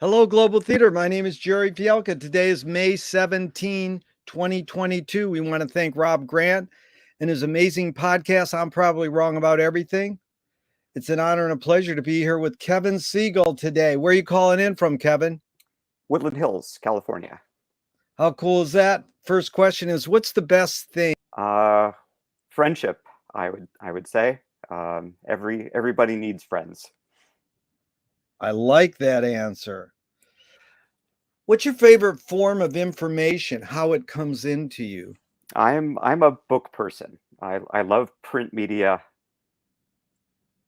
Hello, Global Theater. My name is Jerry Fielka. Today is May 17, 2022. We want to thank Rob Grant and his amazing podcast, I'm Probably Wrong About Everything. It's an honor and a pleasure to be here with Kevin Segall today. Where are you calling in from, Kevin? Woodland Hills, California. How cool is that? First question is, what's the best thing? Friendship, I would say. Everybody needs friends. I like that answer. What's your favorite form of information, how it comes into you? I'm a book person. I love print media.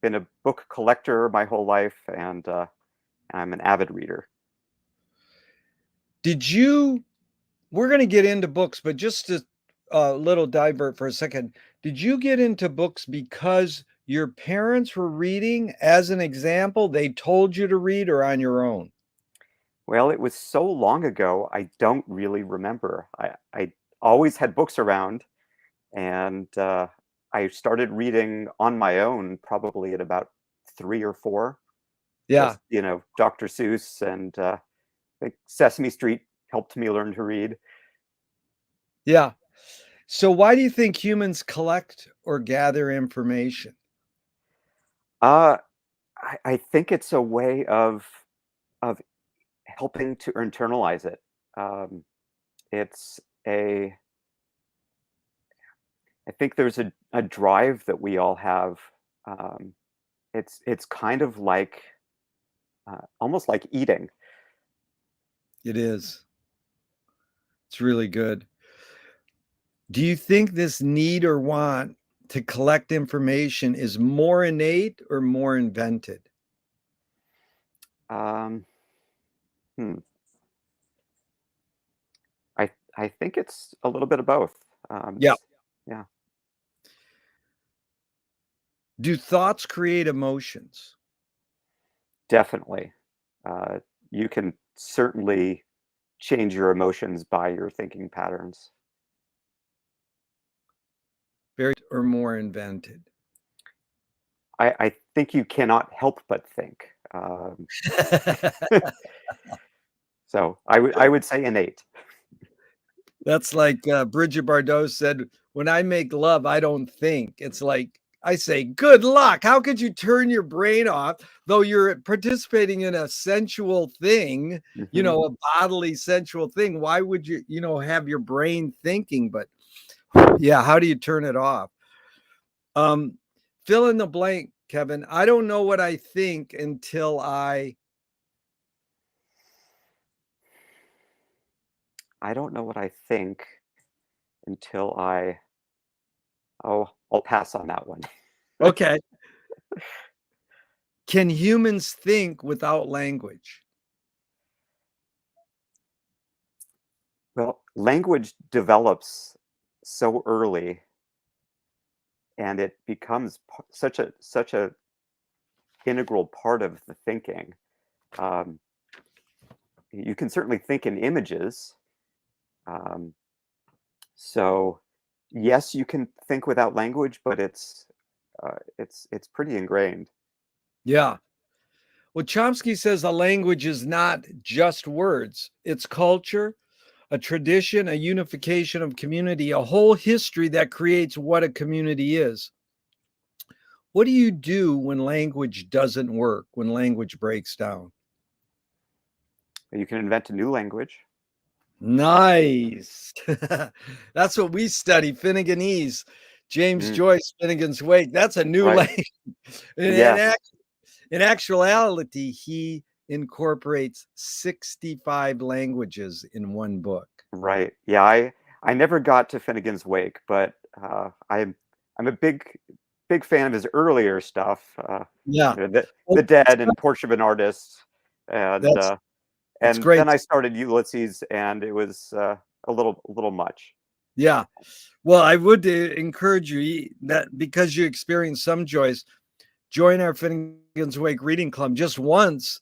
Been a book collector my whole life, and I'm an avid reader. We're going to get into books, but just a little divert for a second. Did you get into books because your parents were reading? As an example, they told you to read, or on your own? Well, it was so long ago, I don't really remember. I always had books around, and I started reading on my own probably at about 3 or 4. Yeah. Just, Dr. Seuss and like Sesame Street helped me learn to read. Yeah. So why do you think humans collect or gather information? I think it's a way of helping to internalize it. It's a I think there's a drive that we all have. It's kind of like almost like eating. It is. It's really good. Do you think this need or want to collect information is more innate or more invented? Um, hmm. I think it's a little bit of both. Yeah. Yeah. Do thoughts create emotions? Definitely. You can certainly change your emotions by your thinking patterns. Very or more invented? I think you cannot help but think. So I would say innate. That's like Bridget Bardot said, when I make love, I don't think. It's like, I say, good luck. How could you turn your brain off, though you're participating in a sensual thing, Mm-hmm. a bodily sensual thing? Why would you, have your brain thinking? But yeah, how do you turn it off? Fill in the blank, Kevin. I don't know what I think until I don't know what I think until I'll pass on that one. Okay. Can humans think without language? Well, language develops so early, and it becomes such a integral part of the thinking. You can certainly think in images. So yes, you can think without language, but it's pretty ingrained. Yeah. Well, Chomsky says a language is not just words, it's culture, a tradition, a unification of community, a whole history that creates what a community is. What do you do when language doesn't work, when language breaks down? You can invent a new language. Nice. That's what we study, Finneganese. James Joyce, Finnegan's Wake. That's a new language. Yeah. In actuality, he incorporates 65 languages in one book. Right. Yeah. I never got to Finnegan's Wake, but I'm a big fan of his earlier stuff. Yeah. The Dead and Portrait of an Artist, and that's great. then I started Ulysses, and it was a little much. Yeah. Well, I would encourage you that because you experience some Joyce, join our Finnegan's Wake reading club just once,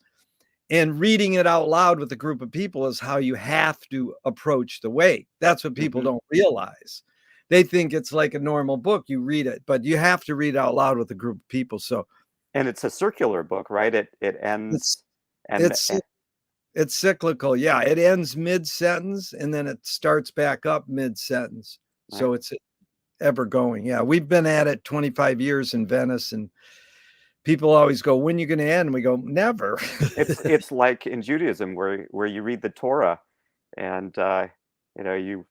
and reading it out loud with a group of people is how you have to approach the Wake. That's what people don't realize. They think it's like a normal book. You read it, but you have to read out loud with a group of people. So, and it's a circular book, right? It ends. It's cyclical. Yeah, it ends mid-sentence and then it starts back up mid-sentence. So Right. it's ever going. Yeah, we've been at it 25 years in Venice, and people always go, "When are you going to end?" And we go, "Never." It's like in Judaism where you read the Torah, and you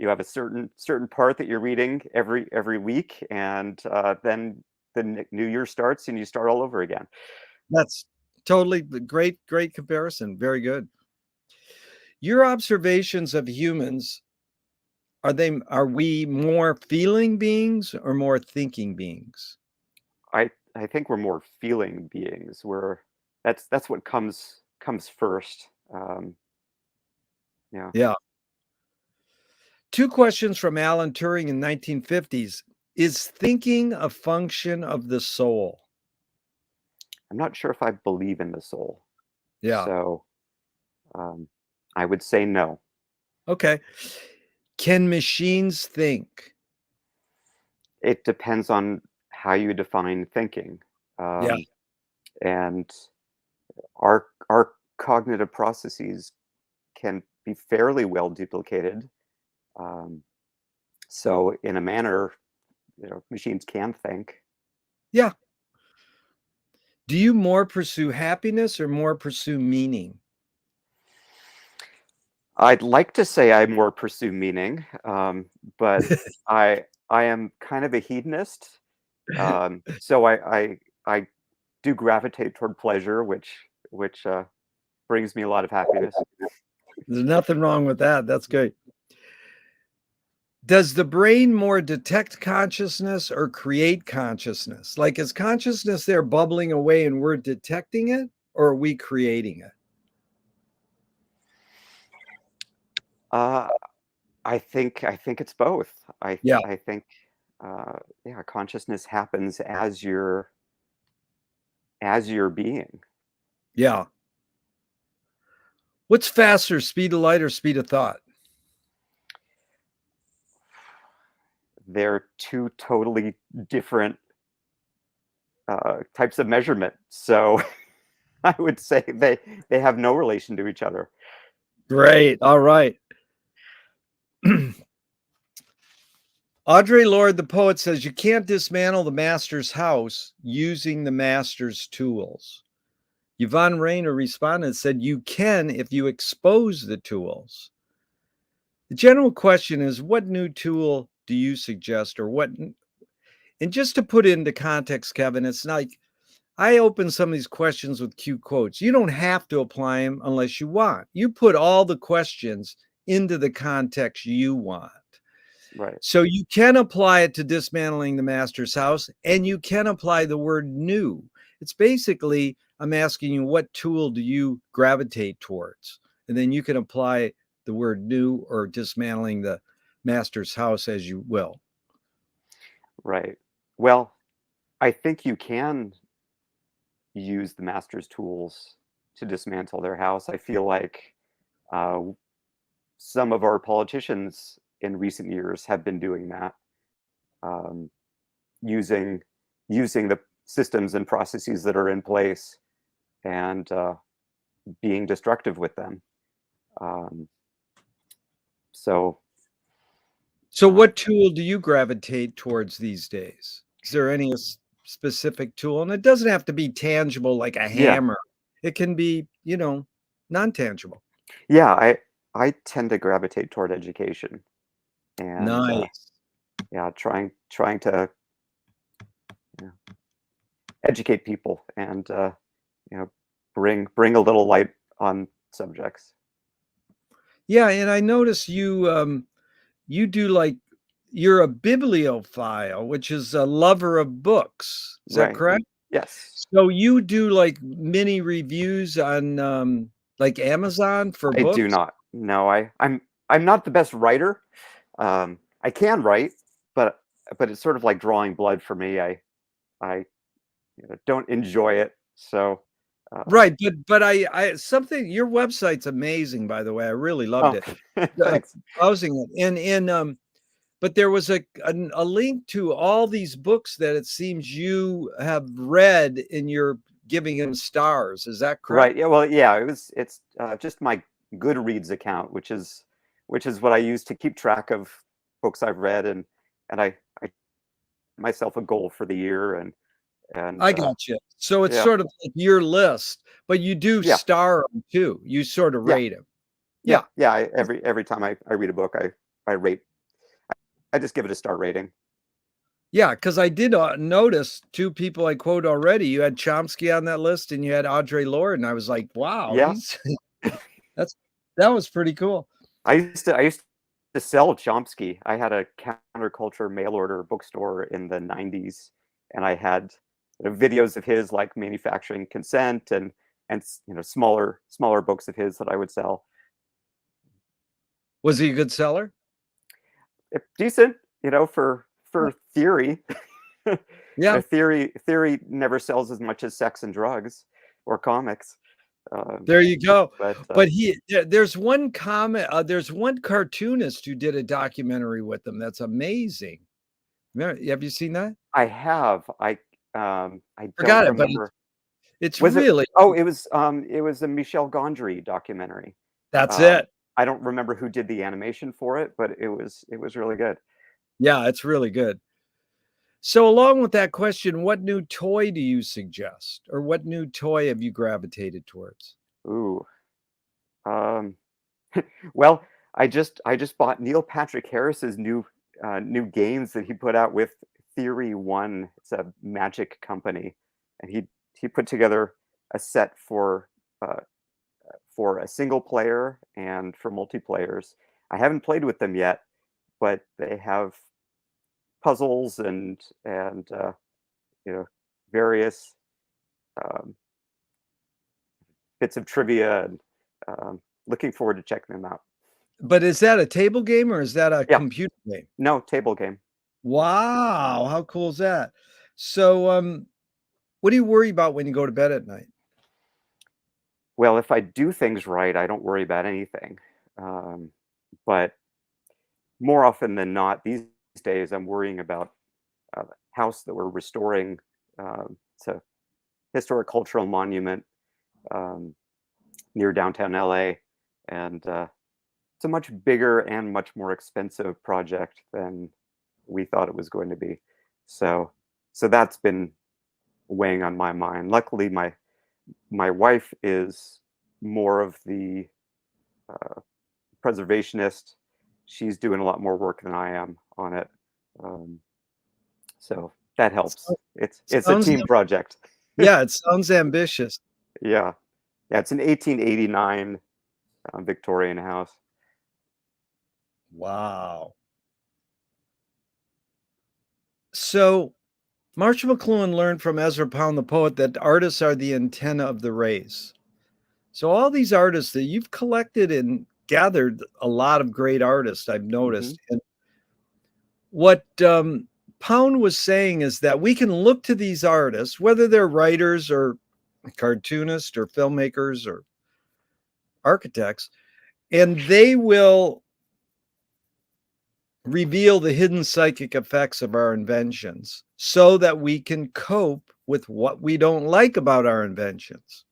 have a certain part that you're reading every week, and then the new year starts and you start all over again. That's totally great comparison. Very good. Your observations of humans, are we more feeling beings or more thinking beings? I think we're more feeling beings. That's what comes first. Yeah, Yeah. Two questions from Alan Turing in 1950s. Is thinking a function of the soul? I'm not sure if I believe in the soul, Yeah. so um, I would say no. Okay. Can machines think? It depends on how you define thinking, Yeah. um, and our cognitive processes can be fairly well duplicated. Um, so in a manner, machines can think. Yeah. Do you more pursue happiness or more pursue meaning? I'd like to say I more pursue meaning, but I am kind of a hedonist. So I do gravitate toward pleasure, which brings me a lot of happiness. There's nothing wrong with that. That's good. Does the brain more detect consciousness or create consciousness? Like, is consciousness there bubbling away and we're detecting it, or are we creating it? Uh, I think it's both. Yeah. I think yeah, consciousness happens as you're being. Yeah. What's faster, speed of light or speed of thought? They're two totally different types of measurement. So I would say they have no relation to each other. Great. All right. Audre Lorde, the poet, says you can't dismantle the master's house using the master's tools. Yvonne Rainer responded and said, you can if you expose the tools. The general question is, what new tool do you suggest, or what? And just to put it into context, Kevin, it's like I open some of these questions with cute quotes. You don't have to apply them unless you want. You put all the questions into the context you want. Right. So you can apply it to dismantling the master's house, and you can apply the word new. It's basically, I'm asking you, what tool do you gravitate towards? And then you can apply the word new or dismantling the master's house as you will. Right. Well, I think you can use the master's tools to dismantle their house. I feel like uh, some of our politicians in recent years have been doing that, um, using using the systems and processes that are in place and being destructive with them. Um, so So uh, what tool do you gravitate towards these days? Is there any specific tool? And it doesn't have to be tangible like a yeah, hammer. It can be, non-tangible. yeah, I tend to gravitate toward education and Nice. yeah, trying to, you know, educate people and you know bring a little light on subjects. Yeah, and I notice you do like you're a bibliophile, which is a lover of books. Is that Right. correct? Yes. So you do like mini reviews on like Amazon for I do books? not. No, I'm not the best writer. I can write, but it's sort of like drawing blood for me. I don't enjoy it. So Right, but I something your website's amazing, by the way. I really loved oh, it. thanks. Browsing it. And but there was a link to all these books that it seems you have read in your giving him stars. Is that correct? Right. Yeah. Well, yeah. It's just my Goodreads account, which is what I use to keep track of books I've read, and I myself a goal for the year, and I got you. So it's yeah, sort of like your list, but you do yeah, star them too. You sort of yeah, rate them. yeah, Yeah. yeah. Every time I read a book, I rate. I just give it a star rating. Yeah, because I did notice two people I quote already. You had Chomsky on that list, and you had Audre Lorde, and I was like, "Wow, Yeah. he's that's that was pretty cool." I used to sell Chomsky. I had a counterculture mail order bookstore in the 90s, and I had videos of his, like Manufacturing Consent, and smaller books of his that I would sell. Was he a good seller? Decent, for theory. Yeah, Theory never sells as much as sex and drugs or comics. there you go. But But there's one there's one cartoonist who did a documentary with them. That's amazing. Have you seen that? I have. I don't Forgot it, but remember. it's Was it? really Oh, it was a Michel Gondry documentary. that's Um, it. I don't remember who did the animation for it, but it was really good. Yeah, it's really good. So, along with that question, what new toy do you suggest, or what new toy have you gravitated towards? Ooh. Um, well, I just bought Neil Patrick Harris's new games that he put out with Theory One. It's a magic company, and he put together a set uh, for a single player and for multiplayers. I haven't played with them yet, but they have puzzles and you know various um, bits of trivia, and looking forward to checking them out. But is that a table game or is that a Yeah, computer game? no, table game. Wow, how cool is that? So, what do you worry about when you go to bed at night? Well, if I do things right, I don't worry about anything. Um, but more often than not, these days, I'm worrying about a house that we're restoring. It's a historic cultural monument um, near downtown LA, and it's a much bigger and much more expensive project than we thought it was going to be. So, so that's been weighing on my mind. Luckily, my wife is more of the uh, preservationist. She's doing a lot more work than I am on it, um, so that helps. So It's a sounds team project. yeah, it sounds ambitious. Yeah, yeah. It's an 1889 Victorian house. Wow. So, Marshall McLuhan learned from Ezra Pound, the poet, that artists are the antenna of the race. So, all these artists that you've collected and gathered a lot of great artists, I've Hmm. noticed. And what Pound was saying is that we can look to these artists, whether they're writers or cartoonists or filmmakers or architects, and they will reveal the hidden psychic effects of our inventions so that we can cope with what we don't like about our inventions.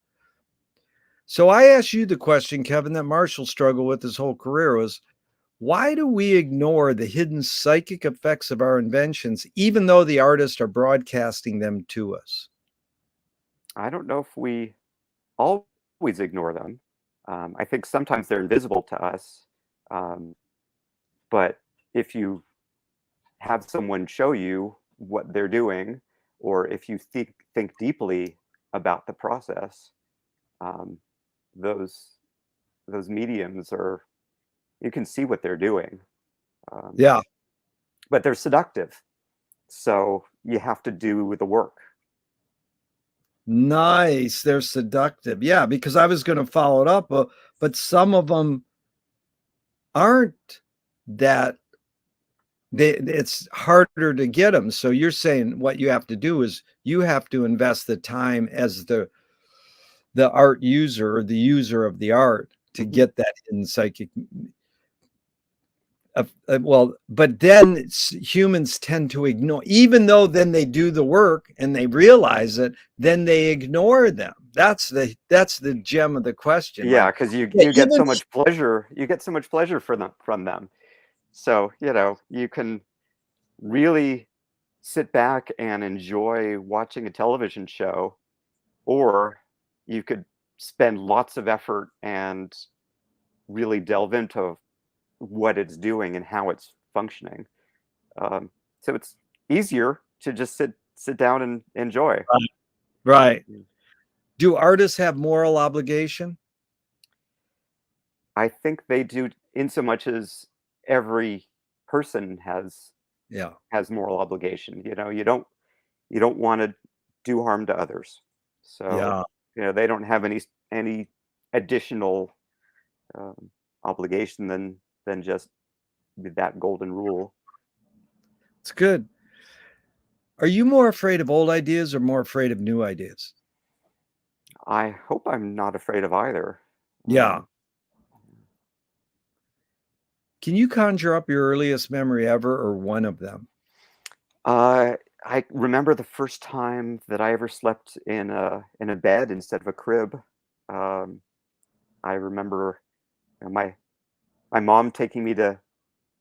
So I asked you the question, Kevin, that Marshall struggled with his whole career was why do we ignore the hidden psychic effects of our inventions, even though the artists are broadcasting them to us? I don't know if we always ignore them. I think sometimes they're invisible to us, um, but if you have someone show you what they're doing, or if you think deeply about the process, um, those those mediums are you can see what they're doing, um, Yeah. but they're seductive. So you have to do the work. Nice. They're seductive. Yeah, because I was going to follow it up, but some of them aren't that it's harder to get them. So you're saying what you have to do is you have to invest the time as the art user or the user of the art to Hmm. get that hidden psychic. Well, but then humans tend to ignore, even though then they do the work and they realize it, then they ignore them. That's the gem of the question, Yeah, right? because Yeah, you get even so much pleasure. You get so much pleasure from them. So, you can really sit back and enjoy watching a television show, or you could spend lots of effort and really delve into what it's doing and how it's functioning. Um, so it's easier to just sit down and enjoy. right. Mm. Do artists have moral obligation? I think they do in so much as every person Yeah. has moral obligation. You don't want to do harm to others. So, Yeah. they don't have any additional um, obligation than just that golden rule. It's good. Are you more afraid of old ideas or more afraid of new ideas? I hope I'm not afraid of either. Yeah. Um, Can you conjure up your earliest memory ever or one of them? uh, I remember the first time that I ever slept in a bed instead of a crib. Um, I remember, my mom taking me to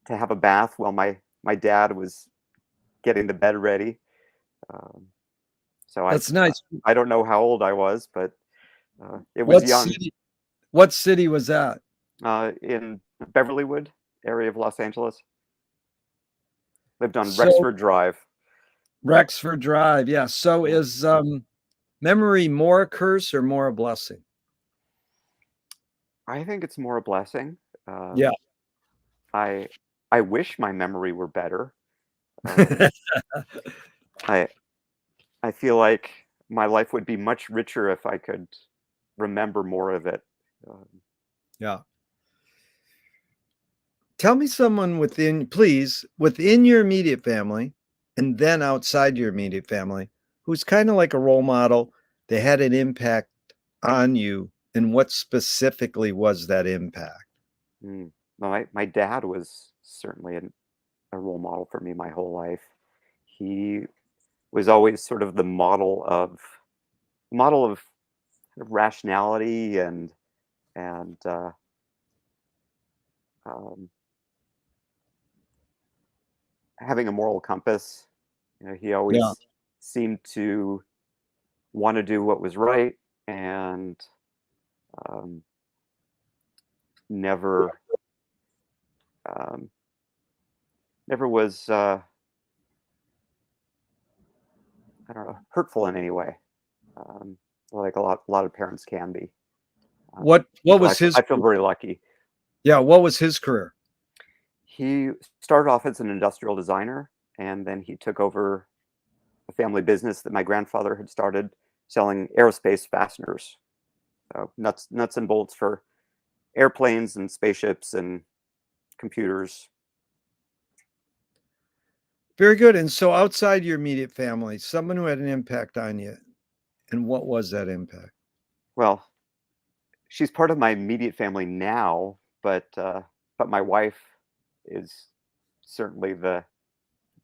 have a bath while my dad was getting the bed ready. Um, so That's nice. I don't know how old I was, but it was What young. city what city was that? In Beverlywood area of Los Angeles. Lived on So Rexford Drive. Rexford Drive, yeah. So Yeah. is memory more a curse or more a blessing? I think it's more a blessing. Yeah. Um, I I wish my memory were better. Um, I I feel like my life would be much richer if I could remember more of it. Um, Yeah. Tell me someone within your immediate family and then outside your immediate family who's kind of like a role model. They had an impact on you, and what specifically was that impact? mm. My dad was certainly a role model for me my whole life. He was always sort of the model of rationality and um, having a moral compass. He Yeah. always seemed to want to do what was right and um, never um, never was I don't know, hurtful in any way, um, like a lot of parents can be. What So was his I feel very lucky. Yeah, what was his career? He started off as an industrial designer, and then he took over a family business that my grandfather had started, selling aerospace fasteners, so nuts and bolts for airplanes and spaceships and computers. Very good. And so outside your immediate family, someone who had an impact on you, and what was that impact? Well, she's part of my immediate family now, but my wife is certainly the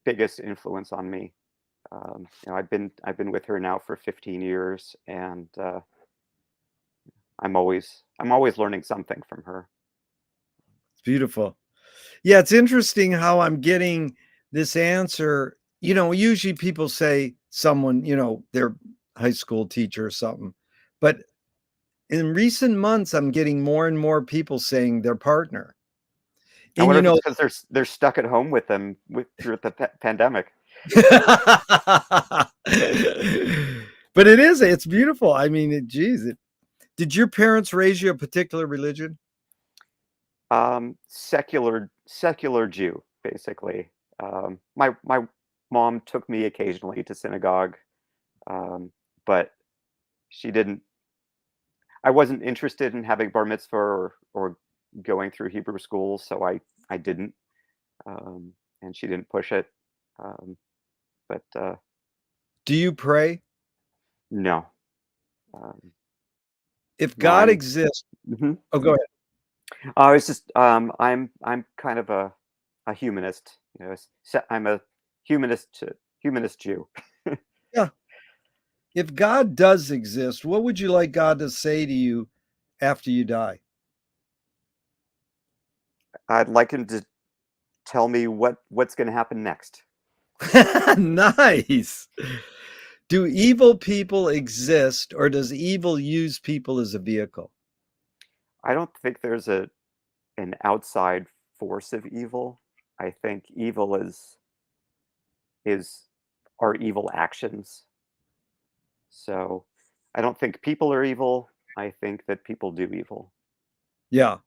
biggest influence on me. I've been with her now for 15 years, and I'm always learning something from her. It's beautiful. Yeah, it's interesting how I'm getting this answer. Usually people say someone, their high school teacher or something. But in recent months, I'm getting more and more people saying their partner. I And wonder if it's because they're stuck at home with them through the pandemic. but it's beautiful. I mean, geez, did your parents raise you a particular religion? Secular Jew, basically. My mom took me occasionally to synagogue, um, but she didn't. I wasn't interested in having bar mitzvah or going through Hebrew school, so I didn't, and she didn't push it. Um, but Do you pray? no, um, If no, God exists, mhm. oh, go ahead. It's just I'm kind of a a humanist. I'm a humanist Jew. Yeah. If God does exist, what would you like God to say to you after you die? I'd like him to tell me what's going to happen next. Nice. Do evil people exist, or does evil use people as a vehicle? I don't think there's an outside force of evil. I think evil is our evil actions. So I don't think people are evil. I think that people do evil. Yeah.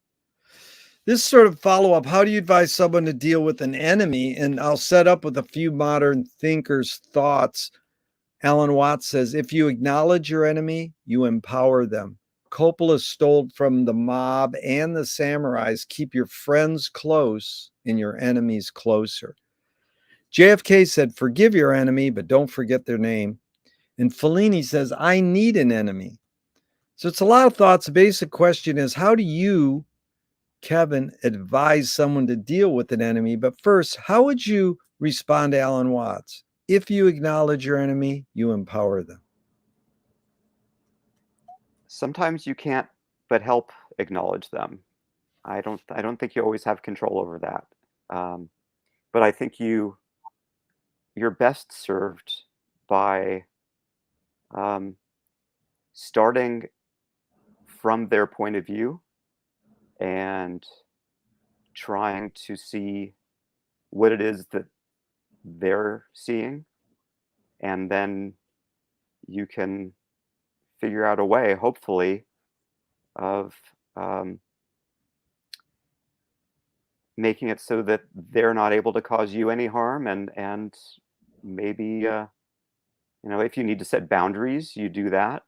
This sort of follow up, how do you advise someone to deal with an enemy? And I'll set up with a few modern thinkers' thoughts. Alan Watts says, if you acknowledge your enemy, you empower them. Coppola stole from the mob and the samurais, keep your friends close and your enemies closer. JFK said, forgive your enemy, but don't forget their name. And Fellini says, I need an enemy. So it's a lot of thoughts. The basic question is, how do you, Kevin, advise someone to deal with an enemy? But first, how would you respond to Alan Watts? If you acknowledge your enemy, you empower them. Sometimes you can't but help acknowledge them. I don't think you always have control over that. But I think you're best served by starting from their point of view and trying to see what it is that they're seeing, and then you can figure out a way, hopefully, of making it so that they're not able to cause you any harm, and maybe if you need to set boundaries, you do that.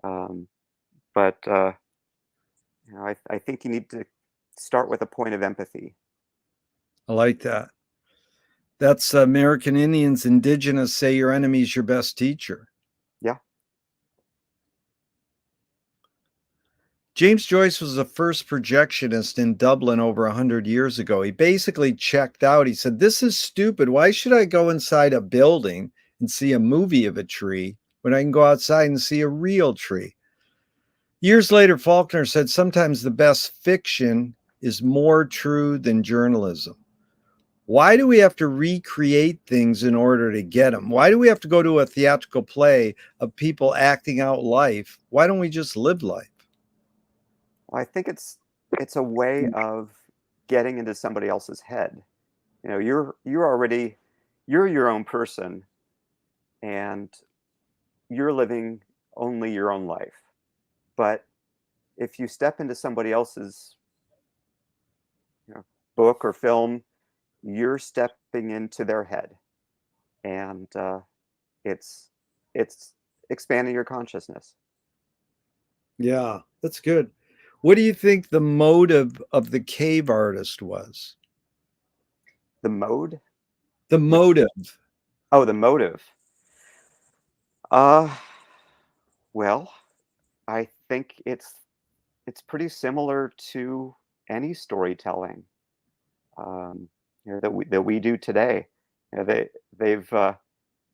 But I think you need to start with a point of empathy. I like that. That's American Indians, indigenous say your enemy is your best teacher. Yeah. James Joyce was the first projectionist in Dublin over 100 years ago. He basically checked out. He said, this is stupid. Why should I go inside a building and see a movie of a tree when I can go outside and see a real tree? Years later, Faulkner said, sometimes the best fiction is more true than journalism. Why do we have to recreate things in order to get them? Why do we have to go to a theatrical play of people acting out life? Why don't we just live life? I think it's a way of getting into somebody else's head. You're your own person, and you're living only your own life. But if you step into somebody else's book or film, you're stepping into their head, and it's expanding your consciousness. Yeah, that's good. What do you think the motive of the cave artist was? The mode? The motive. Oh, the motive. Well, I think it's pretty similar to any storytelling that we do today. They've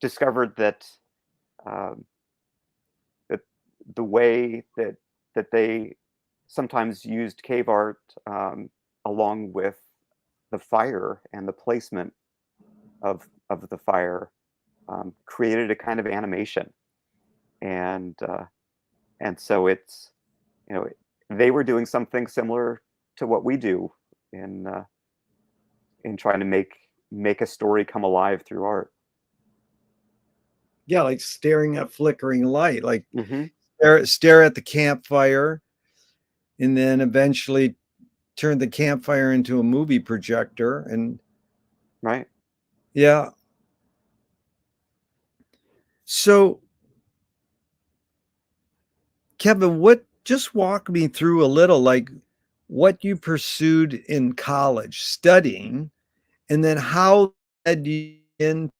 discovered that that the way that they sometimes used cave art along with the fire and the placement of the fire created a kind of animation, and so it's they were doing something similar to what we do in trying to make a story come alive through art. Yeah, like staring at flickering light, like Mm-hmm. stare at the campfire, and then eventually turn the campfire into a movie projector. And Right. yeah. So, Kevin, just walk me through a little, like what you pursued in college studying, and then how led you into,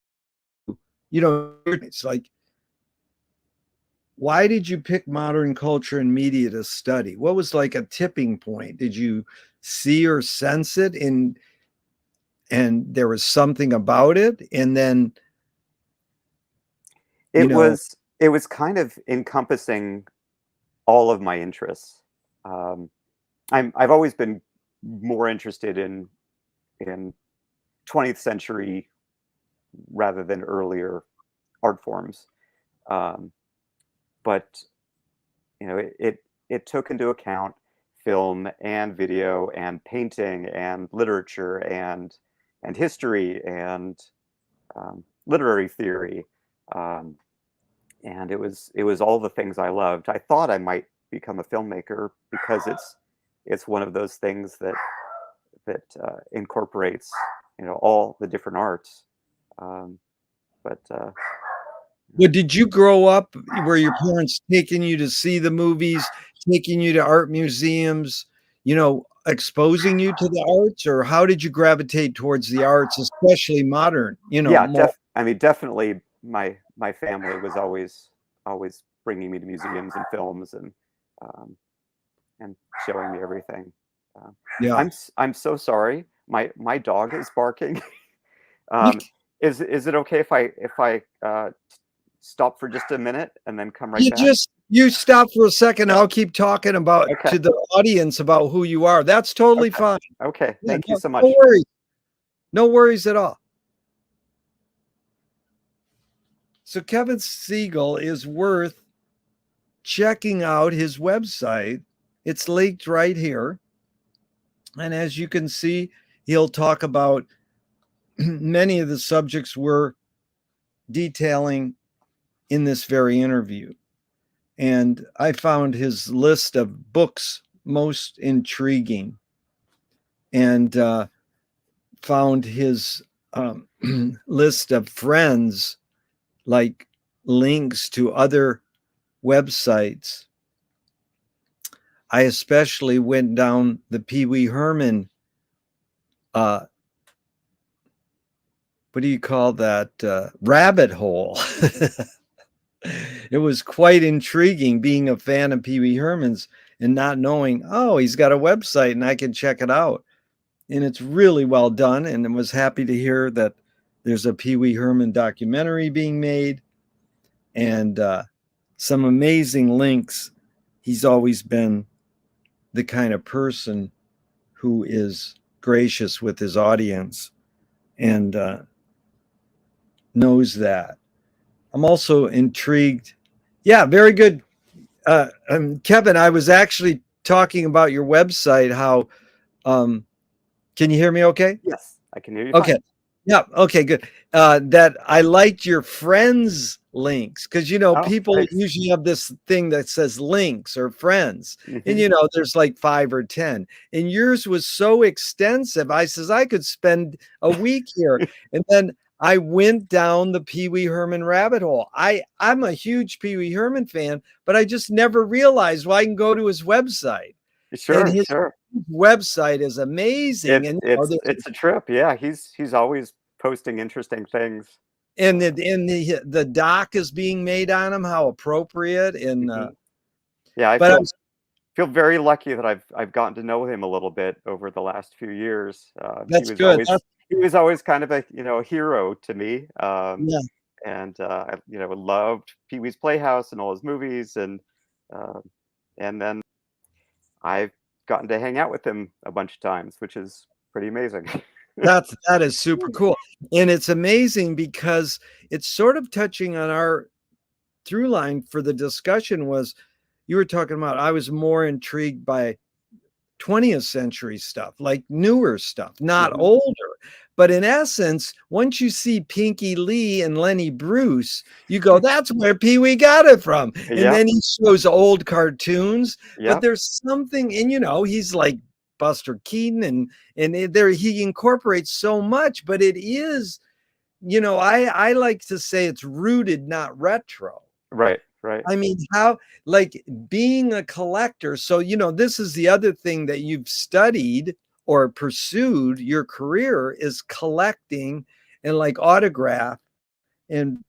it's like, why did you pick modern culture and media to study? What was like a tipping point? Did you see or sense it? And and there was something about it, and then it was kind of encompassing all of my interests. I've always been more interested in 20th century rather than earlier art forms, but it took into account film and video and painting and literature and history and literary theory, and it was all the things I loved. I thought I might become a filmmaker because it's one of those things that incorporates all the different arts. But did you grow up were your parents taking you to see the movies, taking you to art museums, exposing you to the arts, or how did you gravitate towards the arts, especially modern, yeah, more? I mean, definitely my family was always bringing me to museums and films and showing me everything. Yeah. I'm so sorry. My dog is barking. Is it okay if I stop for just a minute and then come right back? You stop for a second. I'll keep talking about Okay. to the audience about who you are. That's totally Okay. fine. Okay. Yeah, Thank you so much. No worries. No worries at all. So Kevin Segall is worth checking out his website. It's linked right here. And as you can see, he'll talk about many of the subjects we're detailing in this very interview. And I found his list of books most intriguing, and found his list of friends, like links to other websites. I especially went down the Pee Wee Herman, what do you call that, rabbit hole. It was quite intriguing being a fan of Pee Wee Herman's and not knowing, oh, he's got a website and I can check it out. And it's really well done. And I was happy to hear that there's a Pee Wee Herman documentary being made, and some amazing links. He's always been the kind of person who is gracious with his audience and knows that. I'm also intrigued. Yeah, very good. Kevin, I was actually talking about your website, how, can you hear me okay? Yes, I can hear you Okay. fine. Yeah. Okay, good. That I liked your friends links, because people Thanks. usually have this thing that says links or friends, and Mhm. there's like 5 or 10, and yours was so extensive. I says I could spend a week here, and then I went down the Pee Wee Herman rabbit hole. I'm a huge Pee Wee Herman fan, but I just never realized, well, I can go to his website, and his Sure. website is amazing, and It's a trip. Yeah, he's always posting interesting things. and the doc is being made on him, how appropriate. And Yeah, I but feel very lucky that I've gotten to know him a little bit over the last few years. that's good. He was always kind of a a hero to me. Yeah, And I loved Pee Wee's Playhouse and all his movies, uh, and then I've gotten to hang out with him a bunch of times, which is pretty amazing. that is super cool, and it's amazing because it's sort of touching on our through line for the discussion. Was you were talking about, I was more intrigued by 20th century stuff, like newer stuff, not Mhm. older. But in essence, once you see Pinky Lee and Lenny Bruce, you go, that's where Pee Wee got it from. And Yep, then he shows old cartoons, but yep, there's something, and he's like Buster Keaton, there he incorporates so much, but it is, I like to say it's rooted, not retro. right. I mean, how, like, being a collector. So, this is the other thing that you've studied or pursued your career, is collecting and like autograph and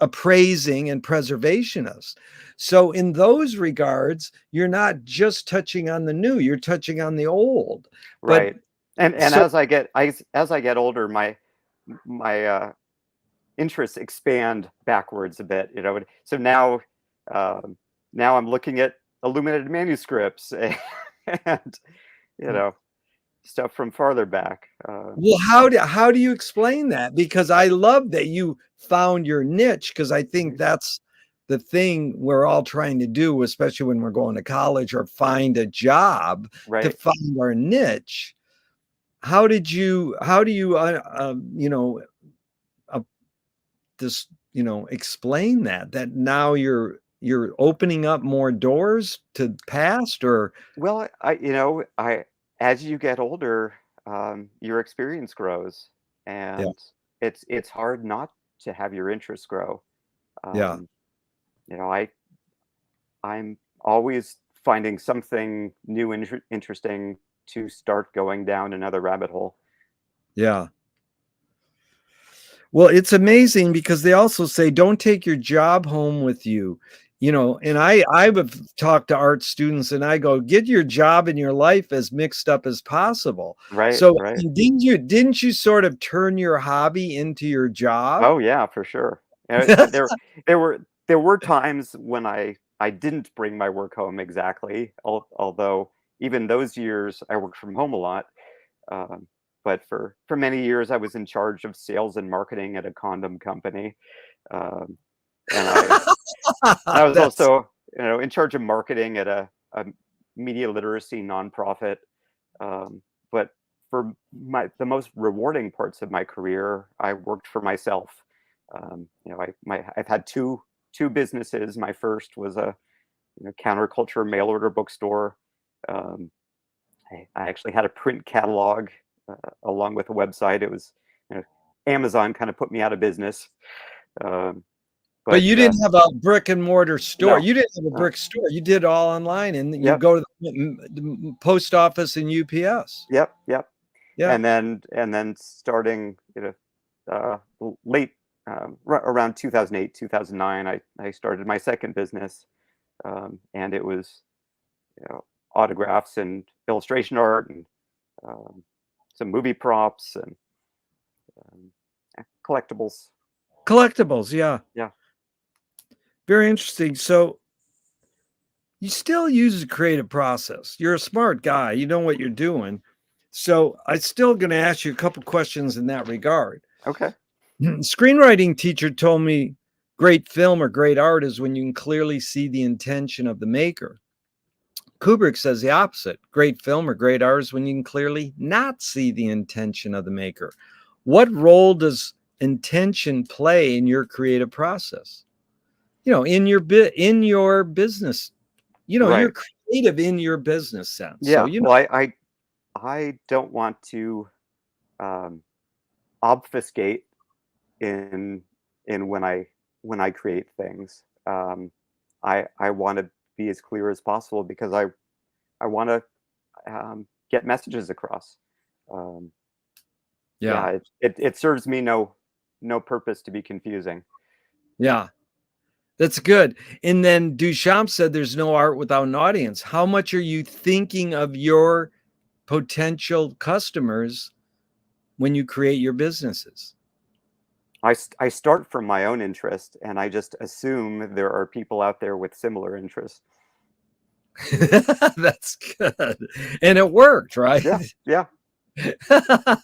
appraising and preservationist. So in those regards, you're not just touching on the new, you're touching on the old. But Right. And So as I get older, my interests expand backwards a bit, you know. So now, um, now I'm looking at illuminated manuscripts and you know, stuff from farther back. well, how do you explain that? Because I love that you found your niche, because I think that's the thing we're all trying to do, especially when we're going to college or find a job, to Right. find our niche. How do you you know, uh, this, you know, explain that now you're opening up more doors to past, or Well, you know, as you get older, your experience grows, yeah, and it's hard not to have your interests grow. yeah, Um, you know, I'm always finding something new and interesting to start going down another rabbit hole. yeah. Well, it's amazing because they also say don't take your job home with you. You know, and I've talked to art students and I go, get your job and your life as mixed up as possible. Right, So right. didn't you sort of turn your hobby into your job? Oh yeah, for sure. There were times when I didn't bring my work home exactly, although even those years I worked from home a lot. Um, but for many years I was in charge of sales and marketing at a condom company, um, and I was That's also, you know, in charge of marketing at a media literacy nonprofit. But for the most rewarding parts of my career, I worked for myself. You know, I've had two businesses. My first was a, you know, counterculture mail order bookstore. Um, I actually had a print catalog along with a website. It was, you know, Amazon kind of put me out of business. Um, But but you didn't have a brick and mortar store. no, You didn't have a no. brick store. You did all online, and you Yep, go to the post office and UPS. yep, yep. Yeah. And then starting, you know, late, around 2008, 2009, I started my second business, and it was, you know, autographs and illustration art and um, some movie props and um, collectibles. Collectibles, yeah. Yeah. Very interesting. So you still use the creative process. You're a smart guy. You know what you're doing. So I'm still going to ask you a couple questions in that regard. Okay. Screenwriting teacher told me great film or great art is when you can clearly see the intention of the maker. Kubrick says the opposite. Great film or great art is when you can clearly not see the intention of the maker. What role does intention play in your creative process? You know, in your business, you know, you're Right. creative in your business sense. So, Yeah. you know, Well, I don't want to um, obfuscate in when I create things. I want to be as clear as possible because I want to get messages across. Um, yeah, yeah, it serves me no purpose to be confusing. yeah, that's good. And then Duchamp said there's no art without an audience. How much are you thinking of your potential customers when you create your businesses? I start from my own interest, and I just assume there are people out there with similar interests. That's good. And it worked, right? Yeah, yeah.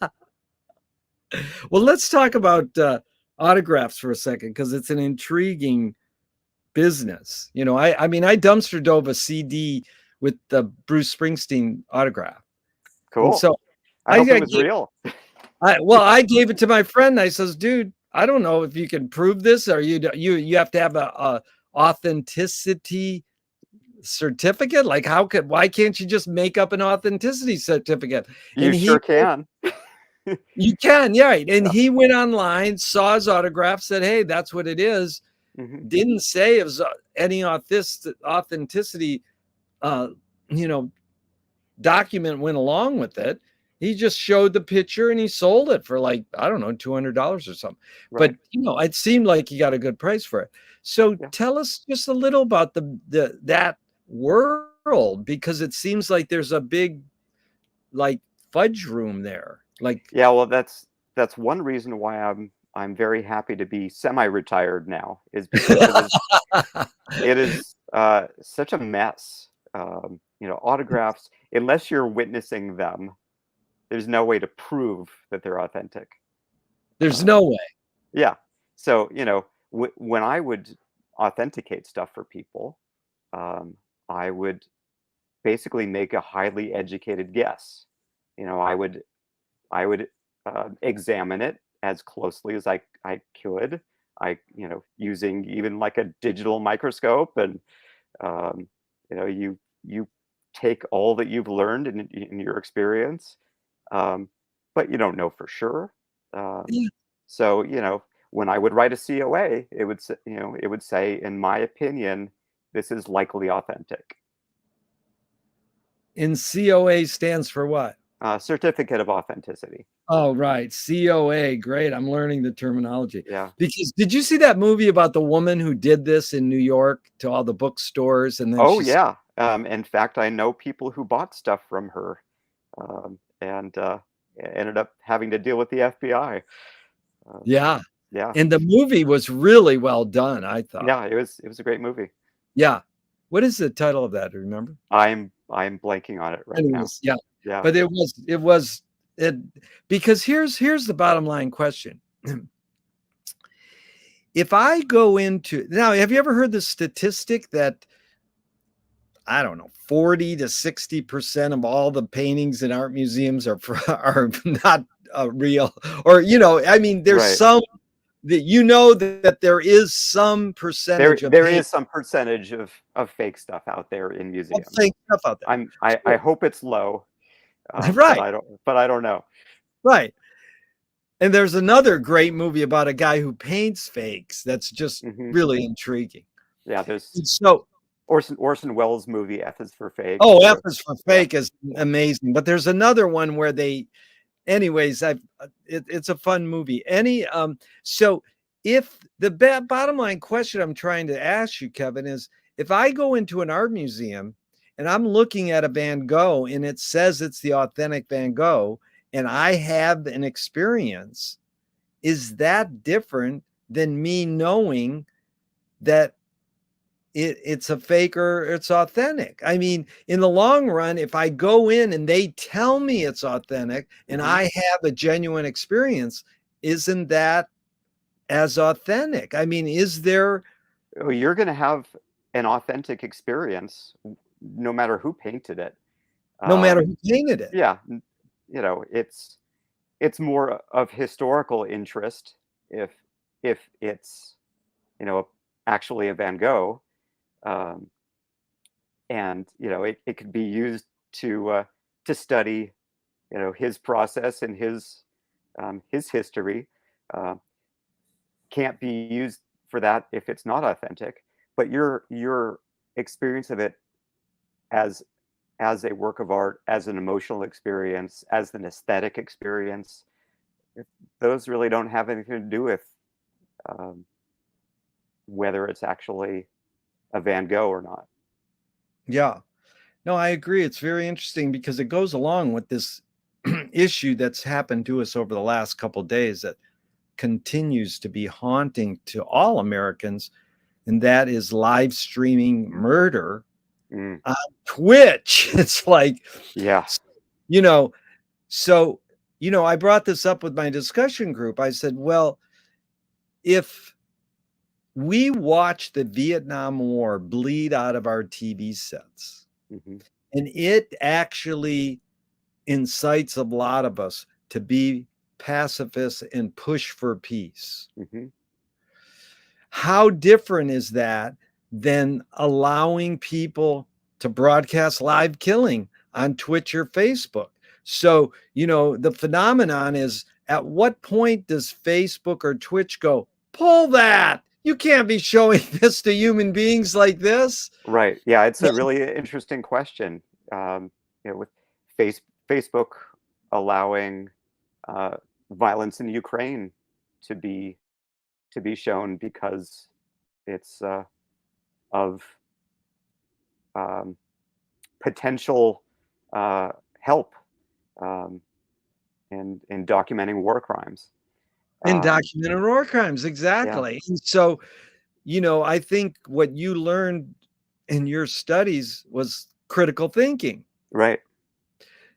Well, let's talk about autographs for a second because it's an intriguing business. You know, I mean, I dumpster dove a CD with the Bruce Springsteen autograph, and Cool. so I hope it was real. I gave it to my friend. I says, dude, I don't know if you can prove this, or you have to have a authenticity certificate. Like, why can't you just make up an authenticity certificate? You And he sure can. You can, yeah. Right. And Yeah. he went online, saw his autograph, said, hey, that's what it is. Hmm. Didn't say it was any authenticity, uh, you know, document went along with it. He just showed the picture and he sold it for like, I don't know, $200 or something. But, Right. you know, it seemed like he got a good price for it. So Yeah. tell us just a little about that world, because it seems like there's a big, like, fudge room there. Like, Yeah, well, that's one reason why I'm very happy to be semi-retired now, is because it is such a mess. Autographs, unless you're witnessing them, there's no way to prove that they're authentic. there's Um, no way. yeah. So, when I would authenticate stuff for people, I would basically make a highly educated guess. I would examine it as closely as I could. Using even like a digital microscope, and um, you take all that you've learned in your experience, um, but you don't know for sure. Um, Yeah. so when I would write a COA, it would say, in my opinion, this is likely authentic. And COA stands for what? Certificate of authenticity. Oh, right. COA. Great. I'm learning the terminology. Yeah. Because did you see that movie about the woman who did this in New York to all the bookstores? And then Oh, she's, yeah. In fact, I know people who bought stuff from her, and ended up having to deal with the FBI. Uh, yeah. yeah, And the movie was really well done, I thought. yeah. It was a great movie. Yeah. What is the title of that? Do you remember? I'm blanking on it right now. Anyways, yeah. Yeah. But it was it because here's the bottom line question. If I go into now, have you ever heard the statistic that I don't know, 40 to 60% of all the paintings in art museums are not real? Or, I mean, there's Right. some that that there is some percentage of There is some percentage of fake stuff out there in museums. fake stuff out there. I hope it's low, but Right, I don't know. right. And there's another great movie about a guy who paints fakes that's just Hmm. really intriguing. Yeah, there's And so, Orson Welles' movie F is for Fake. oh, F is for Yeah. Fake is amazing. But there's another one where anyways, it's a fun movie. So if the bottom line question I'm trying to ask you, Kevin, is if I go into an art museum and I'm looking at a Van Gogh and it says it's the authentic Van Gogh and I have an experience, is that different than me knowing that it's a fake or it's authentic? I mean, in the long run, if I go in and they tell me it's authentic and Hmm. I have a genuine experience, isn't that as authentic? I mean, is there, Oh, you're going to have an authentic experience, no matter who painted it. no matter Um, who painted it? yeah, it's more of historical interest if it's you know actually a Van Gogh, um, and it could be used to study his process and his history. Uh, can't be used for that if it's not authentic. But your experience of it as a work of art, as an emotional experience, as an aesthetic experience, those really don't have anything to do with um, whether it's actually a Van Gogh or not. Yeah. No, I agree. It's very interesting because it goes along with this issue that's happened to us over the last couple of days that continues to be haunting to all Americans, and that is live streaming murder Mm, on Twitch. It's like, yeah. you know, so, I brought this up with my discussion group. I said, well, if we watch the Vietnam War bleed out of our TV sets, Hmm. and it actually incites a lot of us to be pacifists and push for peace. Hmm. How different is that than allowing people to broadcast live killing on Twitch or Facebook? So, the phenomenon is, at what point does Facebook or Twitch go, pull that? You can't be showing this to human beings like this. Right. Yeah, it's a really interesting question. With face Facebook allowing uh, violence in Ukraine to be shown because it's of um, potential help um, in documenting war crimes. In Um, documented war crimes, yeah, exactly. And so, I think what you learned in your studies was critical thinking. right.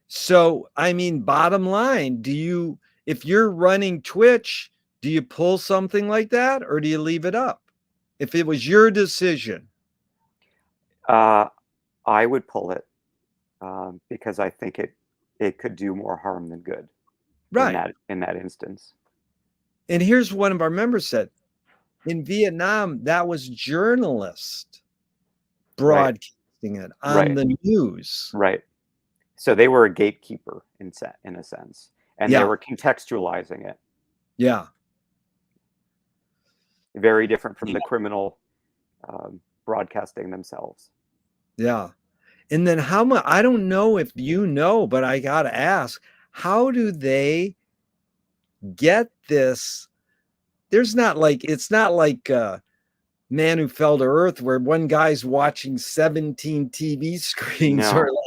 So, I mean, bottom line, if you're running Twitch, do you pull something like that or do you leave it up? If it was your decision. Uh, I would pull it because I think it could do more harm than good Right. in that instance. And here's one of our members said, in Vietnam, that was journalists Right, broadcasting it on right, the news. right. So they were a gatekeeper in a sense, and they Yeah. were contextualizing it. Yeah. Very different from the criminal broadcasting themselves. Yeah. And then how much, I don't know if you know, but I got to ask, how do they get this? It's not like Man Who Fell to Earth where one guy's watching 17 TV screens or No,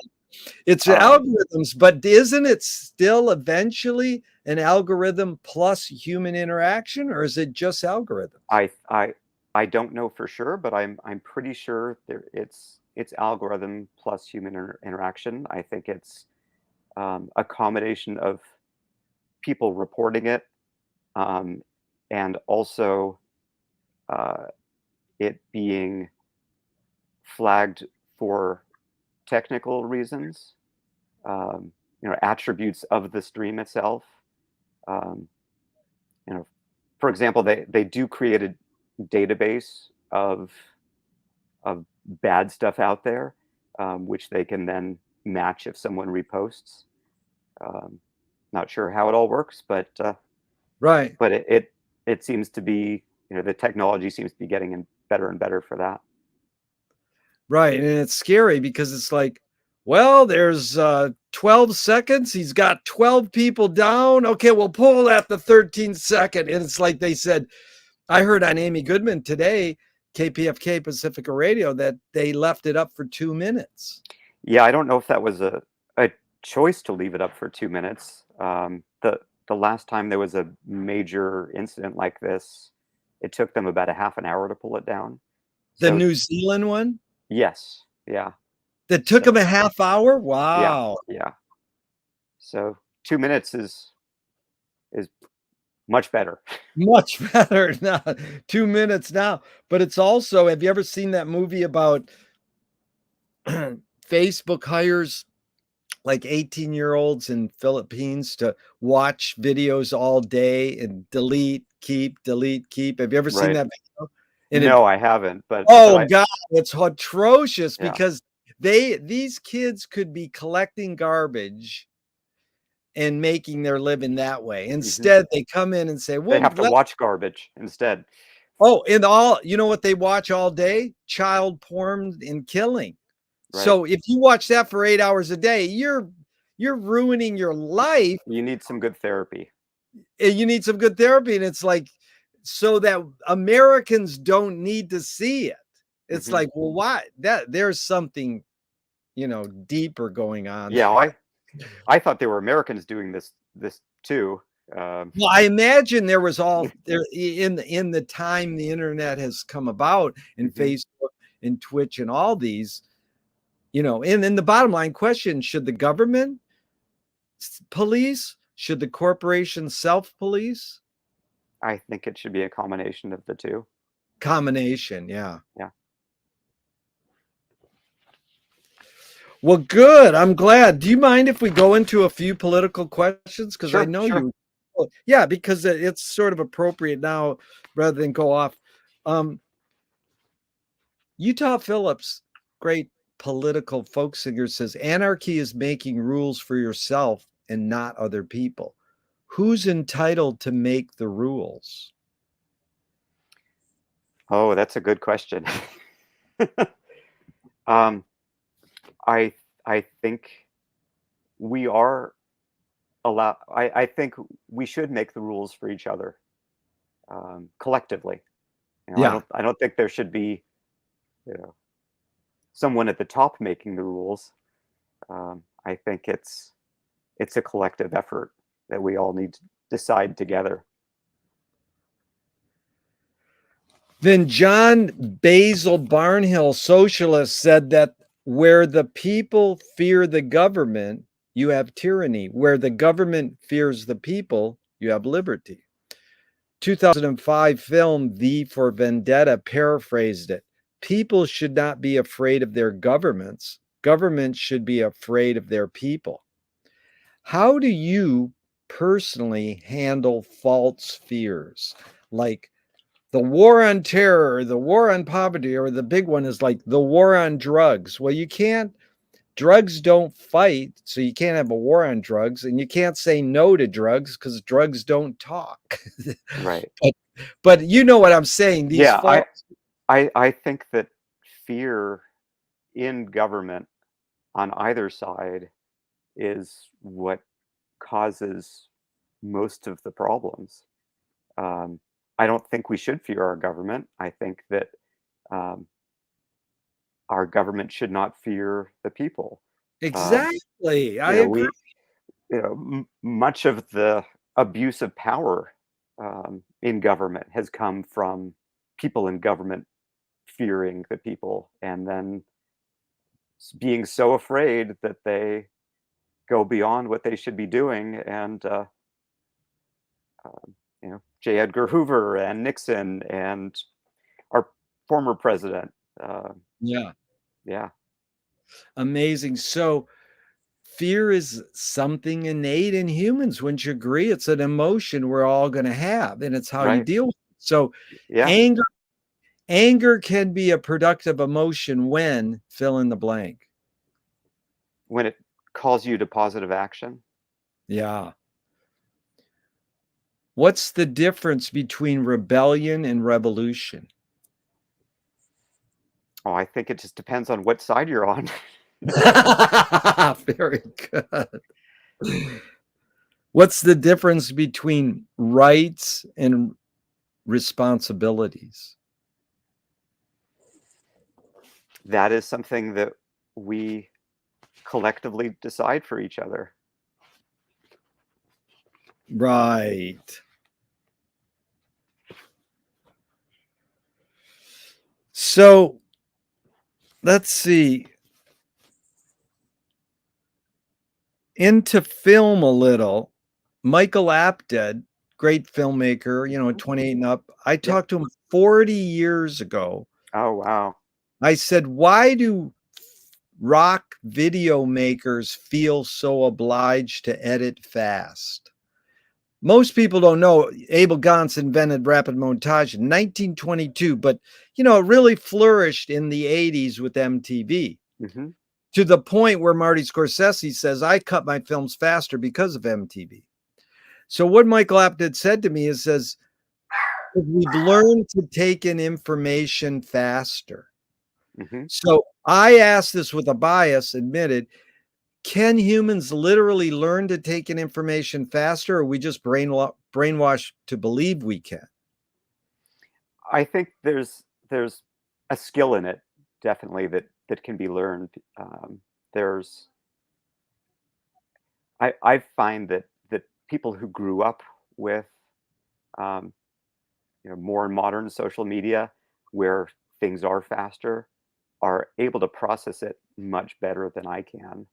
it's um, algorithms, but isn't it still eventually an algorithm plus human interaction, or is it just algorithms? I I I don't know for sure, but I'm pretty sure it's algorithm plus human interaction. I think it's a combination of people reporting it, um, and also uh, it being flagged for technical reasons, attributes of the stream itself. Um, you know, for example, they do create a database of bad stuff out there, which they can then match if someone reposts. Um, Not sure how it all works, Right. but it seems to be, the technology seems to be getting better and better for that. Right. And it's scary because it's like, well, there's 12 seconds. He's got 12 people down. Okay, we'll pull at the 13th second. And it's like they said, I heard on Amy Goodman today, KPFK Pacifica Radio, that they left it up for 2 minutes. Yeah, I don't know if that was a choice to leave it up for 2 minutes. The last time there was a major incident like this, it took them about a half an hour to pull it down. The So New Zealand one yes, yeah, that took so him a half hour. yeah, Wow. yeah. So 2 minutes is much better. Much better now. 2 minutes now. But it's also, have you ever seen that movie about Facebook hires like 18-year-olds in Philippines to watch videos all day and delete, keep. Have you ever seen Right. that video? And No, I haven't, but oh I God, it's atrocious yeah. because these kids could be collecting garbage and making their living that way. Mhm. Instead, they come in and say, They well, have to watch garbage instead. and you know what they watch all day? Child porn and killing. Right. So if you watch that for 8 hours a day, you're ruining your life. You need some good therapy. And you need some good therapy. And it's like, so that Americans don't need to see it. It's Mhm. like, well, why? There's something, deeper going on. Yeah, I thought they were Americans doing this too. Well, I imagine there was all there in the time the internet has come about, and Mhm. Facebook and Twitch and all these, and then the bottom line question: should the government police? Should the corporation self-police? I think it should be a combination of the two. Combination, yeah. Yeah. Well, good. I'm glad. Do you mind if we go into a few political questions? Because I Sure, know sure. you. Well, yeah, because it's sort of appropriate now rather than go off. Um, Utah Phillips, great political folk singer, says anarchy is making rules for yourself and not other people. Who's entitled to make the rules? Oh, that's a good question. Um, I I think we are I think we should make the rules for each other, collectively. Yeah. I don't think there should be, you know, someone at the top making the rules. I think it's it's a collective effort that we all need to decide together. Then John Basil Barnhill, socialist, said that where the people fear the government, you have tyranny. Where the government fears the people, you have liberty. 2005 film V for Vendetta paraphrased it. People should not be afraid of their governments. Governments should be afraid of their people. How do you personally handle false fears? Like the war on terror, or the war on poverty, or the big one is like the war on drugs. Well, you can't, drugs don't fight, so you can't have a war on drugs, and you can't say no to drugs because drugs don't talk. Right. But you know what I'm saying. These Yeah, false. I think that fear in government on either side is what causes most of the problems. I don't think we should fear our government. I think that our government should not fear the people. Exactly. I You know, agree. much of the abuse of power in government has come from people in government fearing the people and then being so afraid that they go beyond what they should be doing. And J. Edgar Hoover and Nixon and our former president. Yeah. Yeah, Amazing. So fear is something innate in humans. Wouldn't you agree? It's an emotion we're all going to have, and it's how you right. deal with it. So Yeah, anger can be a productive emotion when fill in the blank. when it calls you to positive action. Yeah. What's the difference between rebellion and revolution? Oh, I think it just depends on what side you're on. Very good. What's the difference between rights and responsibilities? That is something that we collectively decide for each other. Right. So let's see. Into film a little. Michael Apted, great filmmaker, 28 and up. I Yep. talked to him 40 years ago. Oh, wow. I said, why do rock video makers feel so obliged to edit fast? Most people don't know Abel Gance invented rapid montage in 1922, but it really flourished in the 80s with MTV. Mm-hmm. To the point where Marty Scorsese says, I cut my films faster because of MTV. So what Michael Apted said to me is, we've learned to take in information faster. Mm-hmm. So I asked this with a bias, admitted, can humans literally learn to take in information faster, or are we just brainwashed to believe we can? I think there's a skill in it, definitely, that can be learned. There's I find that people who grew up with um, more modern social media where things are faster are able to process it much better than I can.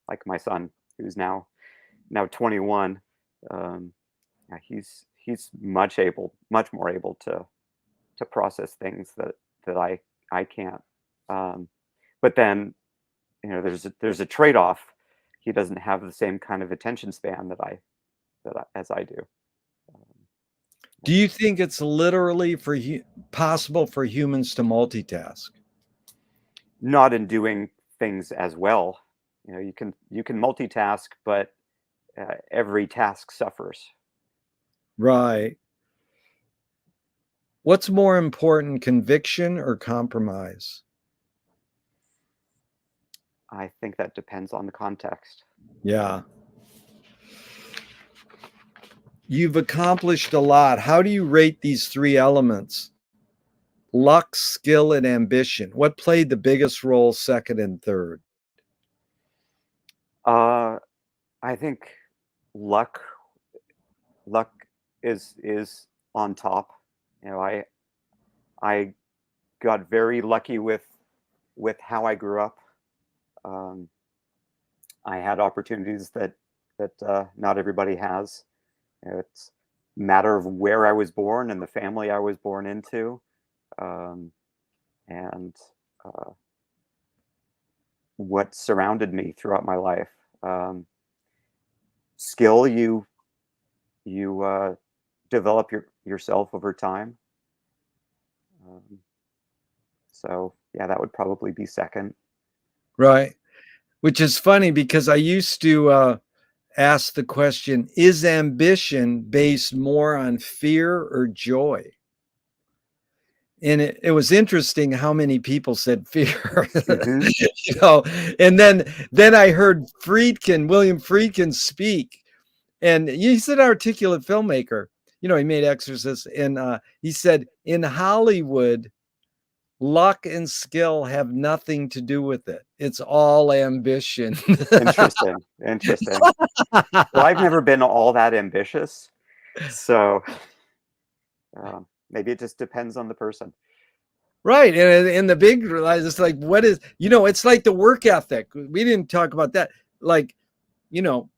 Like my son, who's now 21, yeah, he's much more able to process things that I can't. But then there's a trade-off. He doesn't have the same kind of attention span as I do. Do you think it's literally possible for humans to multitask? Not in doing things as well. You can multitask, but every task suffers. Right. What's more important, conviction or compromise? I think that depends on the context. Yeah. You've accomplished a lot. How do you rate these three elements? Luck, skill, and ambition. What played the biggest role, second and third? I I think luck luck is on top. You know, I got very lucky with how I grew up. Um, I had opportunities that not everybody has. You know, it's a matter of where I was born and the family I was born into, um, and uh, what surrounded me throughout my life. Skill you develop yourself over time. Um, so yeah, that would probably be second. Right. Which is funny because I used to ask the question, is ambition based more on fear or joy? And it was interesting how many people said fear, Hmm. you know. And then I heard William Friedkin speak, and he's an articulate filmmaker. You know, he made Exorcist, and he said, in Hollywood, luck and skill have nothing to do with it. It's all ambition. Interesting, interesting. Well, I've never been all that ambitious, so maybe it just depends on the person. Right. And the big realize it's like, what is, it's like the work ethic. We didn't talk about that. Like, you know,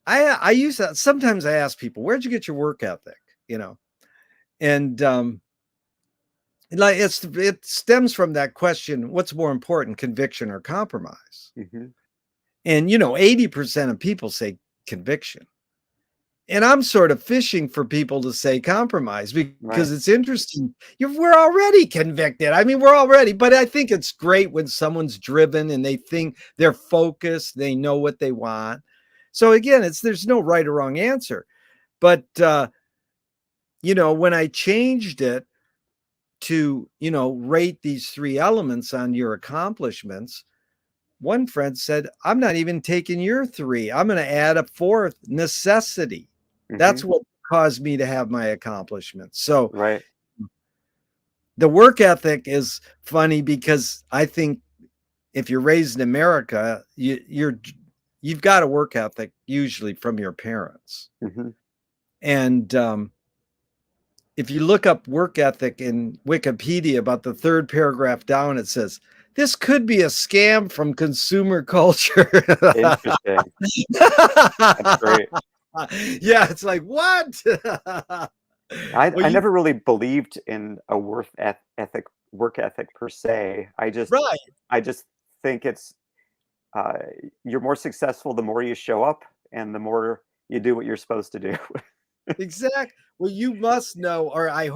I use that. Sometimes I ask people, where'd you get your work ethic? And like it stems from that question, what's more important, conviction or compromise? Hmm. And 80% of people say conviction. And I'm sort of fishing for people to say compromise Right. because it's interesting. We're already convicted. I mean, but I think it's great when someone's driven and they think they're focused, they know what they want. So again, there's no right or wrong answer. But, when I changed it to, rate these three elements on your accomplishments, one friend said, I'm not even taking your three. I'm going to add a fourth, necessity. Hmm. That's what caused me to have my accomplishments. So Right. the work ethic is funny because I think if you're raised in America, you've got a work ethic usually from your parents. Hmm. And if you look up work ethic in Wikipedia, about the third paragraph down, it says, this could be a scam from consumer culture. Interesting. That's great. Yeah, it's like, what? Well, I never really believed in a work ethic per se. right. I just think it's uh, you're more successful the more you show up and the more you do what you're supposed to do. Exactly. Well, you must know, or I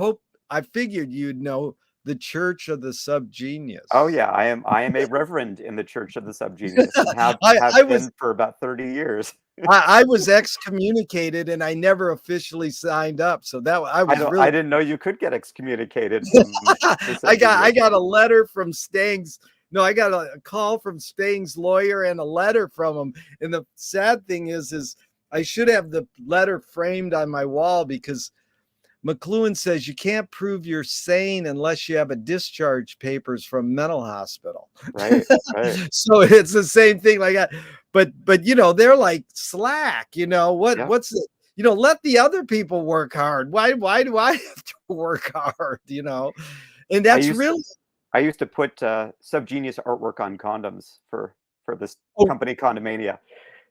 figured you'd know, the Church of the Oh Subgenius. yeah, I am a reverend in the Church of the Subgenius and have I was been for about 30 years. I was excommunicated and I never officially signed up. So that I was I really didn't know you could get excommunicated from the I Subgenius. got a letter from Stang's. No, I got a call from Stang's lawyer and a letter from him. And the sad thing is I should have the letter framed on my wall because McLuhan says you can't prove you're sane unless you have a discharge papers from mental hospital. Right, right. So it's the same thing like that. But they're like slack, Yeah. what's it? Let the other people work hard. Why do I have to work hard? And I that's used really I used to put Subgenius artwork on condoms for this oh, company Condomania.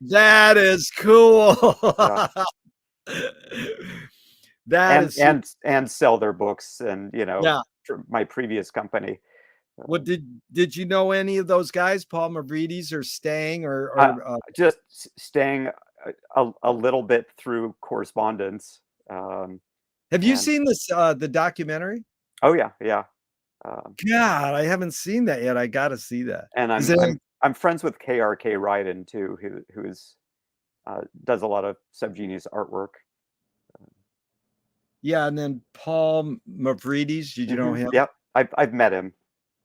that is cool. Yeah. That And is super. and sell their books and, Yeah. for my previous company. What Um, did you know any of those guys, Paul Mavrides or Stang uh, or just staying a little bit through correspondence. Um, have you and seen this the documentary? oh yeah, yeah. Um, God, I haven't seen that yet. I gotta see that. and Is it I'm friends with KRK Ryden too, who does a lot of Subgenius artwork. yeah, and then Paul Mavrides, did you know him? Yep, I've met him.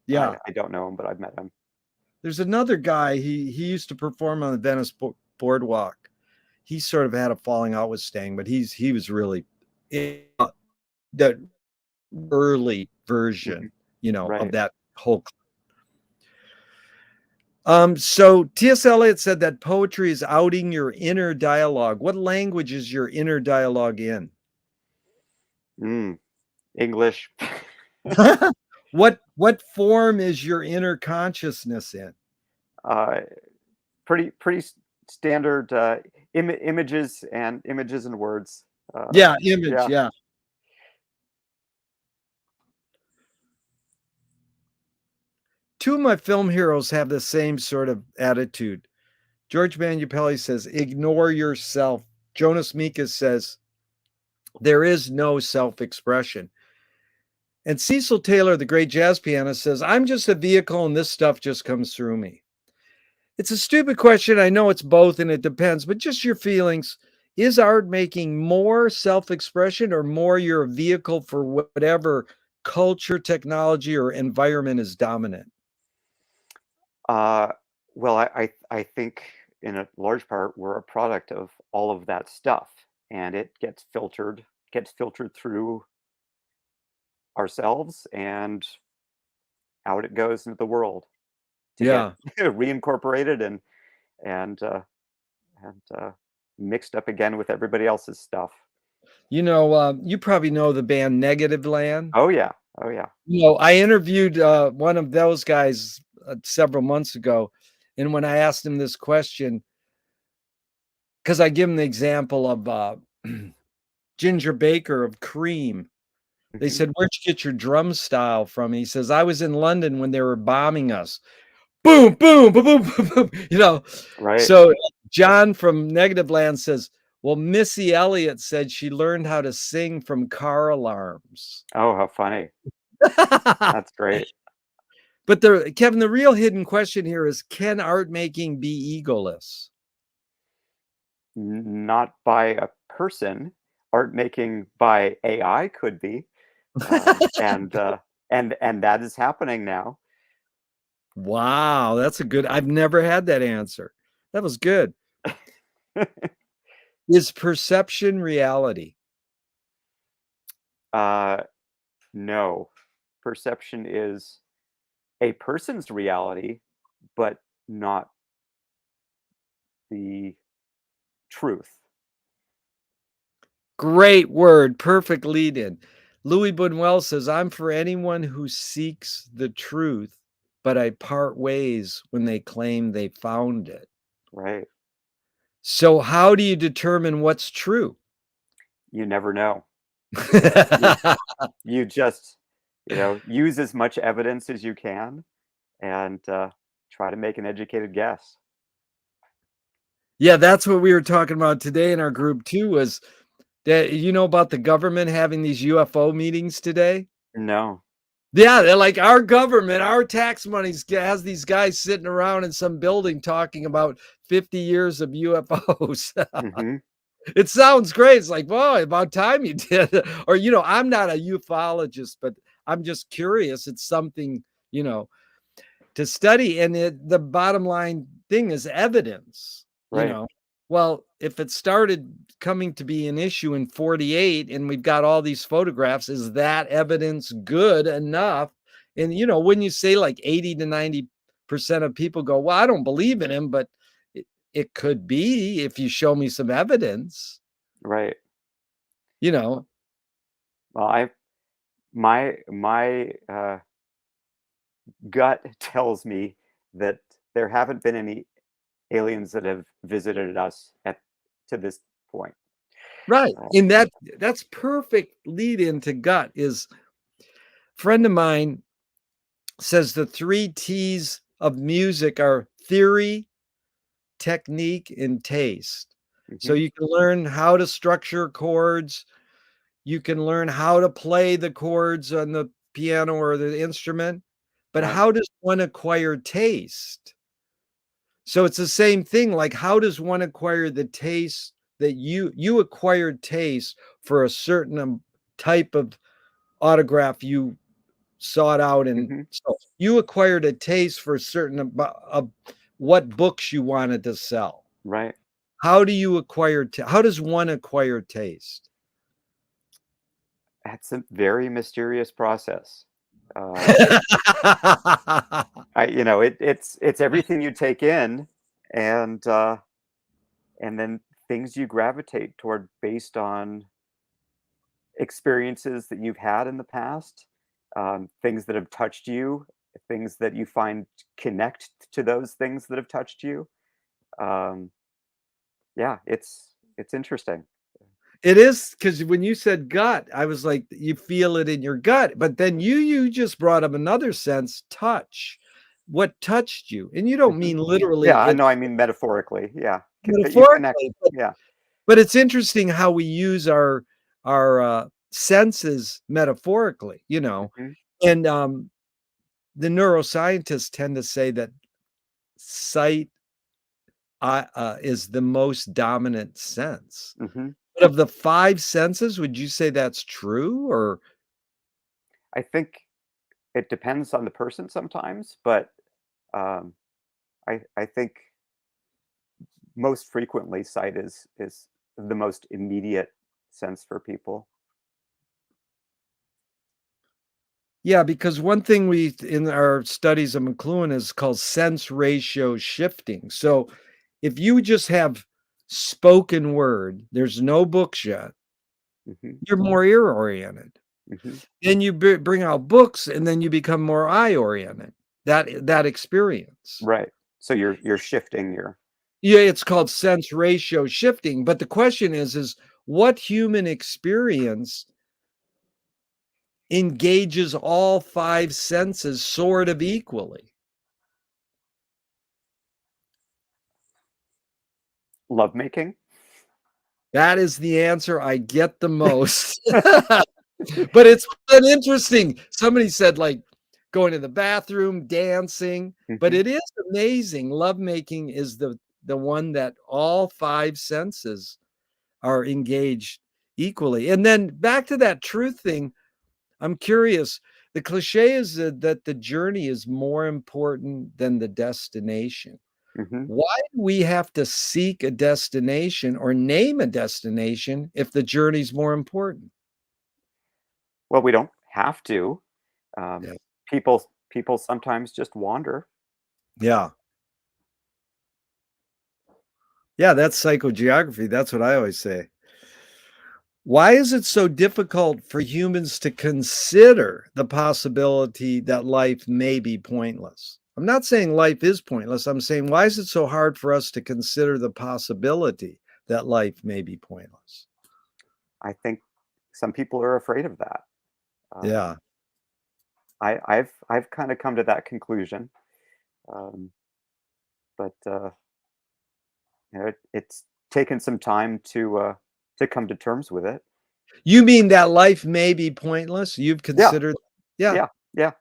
Yeah. I don't know him, but I've met him. There's another guy, he used to perform on the Venice Boardwalk. He sort of had a falling out with Stang, but he was really the early version, Mhm. of Right. that whole. So T.S. Eliot said that poetry is outing your inner dialogue. What language is your inner dialogue in? English. What form is your inner consciousness in? Pretty standard images and words. Yeah, image. Yeah. Yeah. Two of my film heroes have the same sort of attitude. George Manupelli says, ignore yourself. Jonas Mekas says, there is no self-expression. And Cecil Taylor, the great jazz pianist, says, I'm just a vehicle and this stuff just comes through me. It's a stupid question. I know it's both and it depends, but just your feelings. Is art making more self-expression or more your vehicle for whatever culture, technology, or environment is dominant? Well, I think in a large part we're a product of all of that stuff, and it gets filtered through ourselves, and out it goes into the world to get Yeah. reincorporated and uh, and mixed up again with everybody else's stuff. You probably know the band Negative Land. Oh yeah, oh yeah. I interviewed one of those guys several months ago, and when I asked him this question, because I give him the example of Ginger Baker of Cream. They Mhm. said, where'd you get your drum style from? He says, I was in London when they were bombing us. Boom, boom, boom, boom, boom, boom. Right. So John from Negative Land says, well, Missy Elliott said she learned how to sing from car alarms. Oh, how funny. That's great. But Kevin, the real hidden question here is, can art making be egoless? Not by a person. Art making by AI could be, and and that is happening now. Wow, that's I've never had that answer. That was good. Is perception reality? No, perception is a person's reality, but not the truth. Great word, perfect lead in. Louis Buñuel says, I'm for anyone who seeks the truth, but I part ways when they claim they found it. Right. So how do you determine what's true? You never know. You, you just, use as much evidence as you can and try to make an educated guess. Yeah, that's what we were talking about today in our group too, was that about the government having these UFO meetings today? No. Yeah, they're like, our government, our tax money has these guys sitting around in some building talking about 50 years of UFOs. Hmm. It sounds great. It's like, well, about time you did. Or, I'm not a ufologist, but I'm just curious. It's something, to study. And the bottom line thing is evidence, Right. Well, if it started coming to be an issue in 48 and we've got all these photographs, is that evidence good enough? And, when you say like 80 to 90% of people go, well, I don't believe in him, but it could be if you show me some evidence, Right. you know. Well, my gut tells me that there haven't been any aliens that have visited us at to this point. Right. Uh, And that's perfect lead into gut. Is friend of mine says the 3 T's of music are theory, technique, and taste. So mhm. you can learn how to structure chords, you can learn how to play the chords on the piano or the instrument, but Right. how does one acquire taste? So it's the same thing, like, how does one acquire the taste that you acquired taste for a certain type of autograph you sought out, and Hmm. so you acquired a taste for certain of what books you wanted to sell. Right. How do you acquire how does one acquire taste? That's a very mysterious process. Uh, it's everything you take in, and then things you gravitate toward based on experiences that you've had in the past, things that have touched you, things that you find connect to those things that have touched you. Um, yeah, it's interesting. It is, because when you said gut, I was like, you feel it in your gut. But then you just brought up another sense, touch. What touched you? And you don't Mhm. mean literally Yeah, I it know. I mean metaphorically. Yeah, that you connect. metaphorically, Yeah. but it's interesting how we use our senses metaphorically, you know. Hmm. And the neuroscientists tend to say that sight is the most dominant sense. Hmm. But of the 5 senses, would you say that's true, or I think it depends on the person sometimes, but um, I think most frequently sight is the most immediate sense for people. yeah, because one thing we in our studies of McLuhan is called sense ratio shifting. So if you just have spoken word, there's no books yet, Hmm. you're more ear oriented. Hmm. Then you bring out books, and then you become more eye oriented. That experience. Right. So you're shifting your. Yeah, it's called sense ratio shifting. But the question is what human experience engages all 5 senses sort of equally? Lovemaking? That is the answer I get the most. But it's been interesting. Somebody said, like, going to the bathroom, dancing, but Mhm. it is amazing. Lovemaking is the one that all 5 senses are engaged equally. And then back to that truth thing, I'm curious. The cliche is that the journey is more important than the destination. Mhm. Why do we have to seek a destination or name a destination if the journey's more important? Well, we don't have to. Um, Yeah. people sometimes just wander. Yeah. Yeah, that's psychogeography. That's what I always say. Why is it so difficult for humans to consider the possibility that life may be pointless? I'm not saying life is pointless. I'm saying, why is it so hard for us to consider the possibility that life may be pointless? I think some people are afraid of that. Um, Yeah. I've kind of come to that conclusion, um, but it's taken some time to come to terms with it. You mean that life may be pointless? You've Yeah, considered, yeah. yeah, yeah.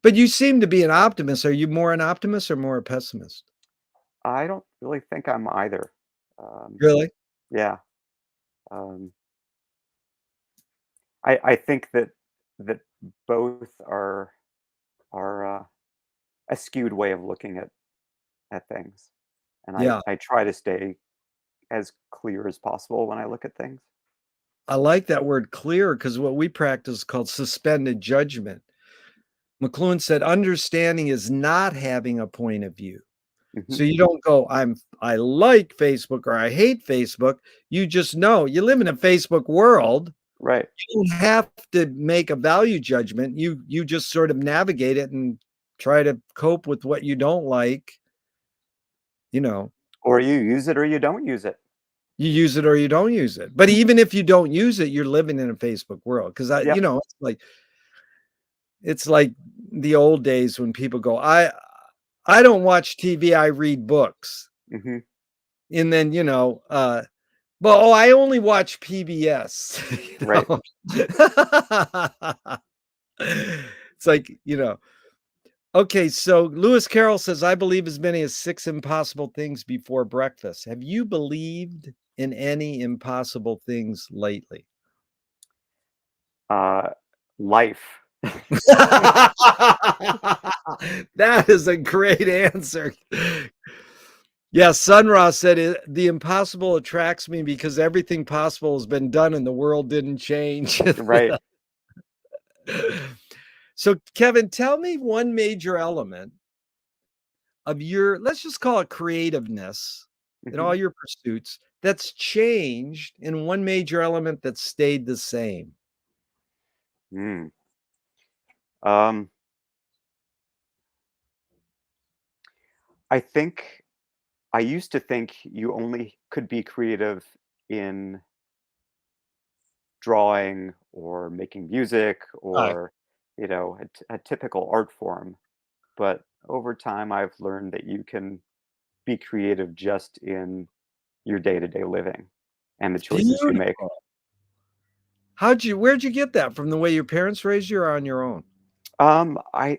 But you seem to be an optimist. Are you more an optimist or more a pessimist? I don't really think I'm either. Um, Really? yeah. Um, I think that both are a skewed way of looking at things, and I Yeah. I try to stay as clear as possible when I look at things. I like that word clear because what we practice is called suspended judgment. McLuhan said, understanding is not having a point of view. So Mhm. you don't go, I like Facebook or I hate Facebook. You just know you live in a Facebook world. Right. You don't have to make a value judgment. You just sort of navigate it and try to cope with what you don't like. You know, Or you use it or you don't use it. you use it or you don't use it. But even if you don't use it, you're living in a Facebook world. Cause Yep. it's like the old days when people go, I don't watch TV, I read books. Mhm. And then, well, oh, I only watch PBS, Right. It's like, okay, so Lewis Carroll says, I believe as many as 6 impossible things before breakfast. Have you believed in any impossible things lately? Uh, life. That is a great answer. Yeah, Sunra said the impossible attracts me because everything possible has been done and the world didn't change. Right. So, Kevin, tell me one major element of your, let's just call it creativeness in Mhm. all your pursuits that's changed, and one major element that stayed the same. Mm. Um, I think I used to think you only could be creative in drawing or making music Right. or, a typical art form. But over time, I've learned that you can be creative just in your day-to-day living and the choices you make. Beautiful. Where'd you get that from? The way your parents raised you, or on your own? I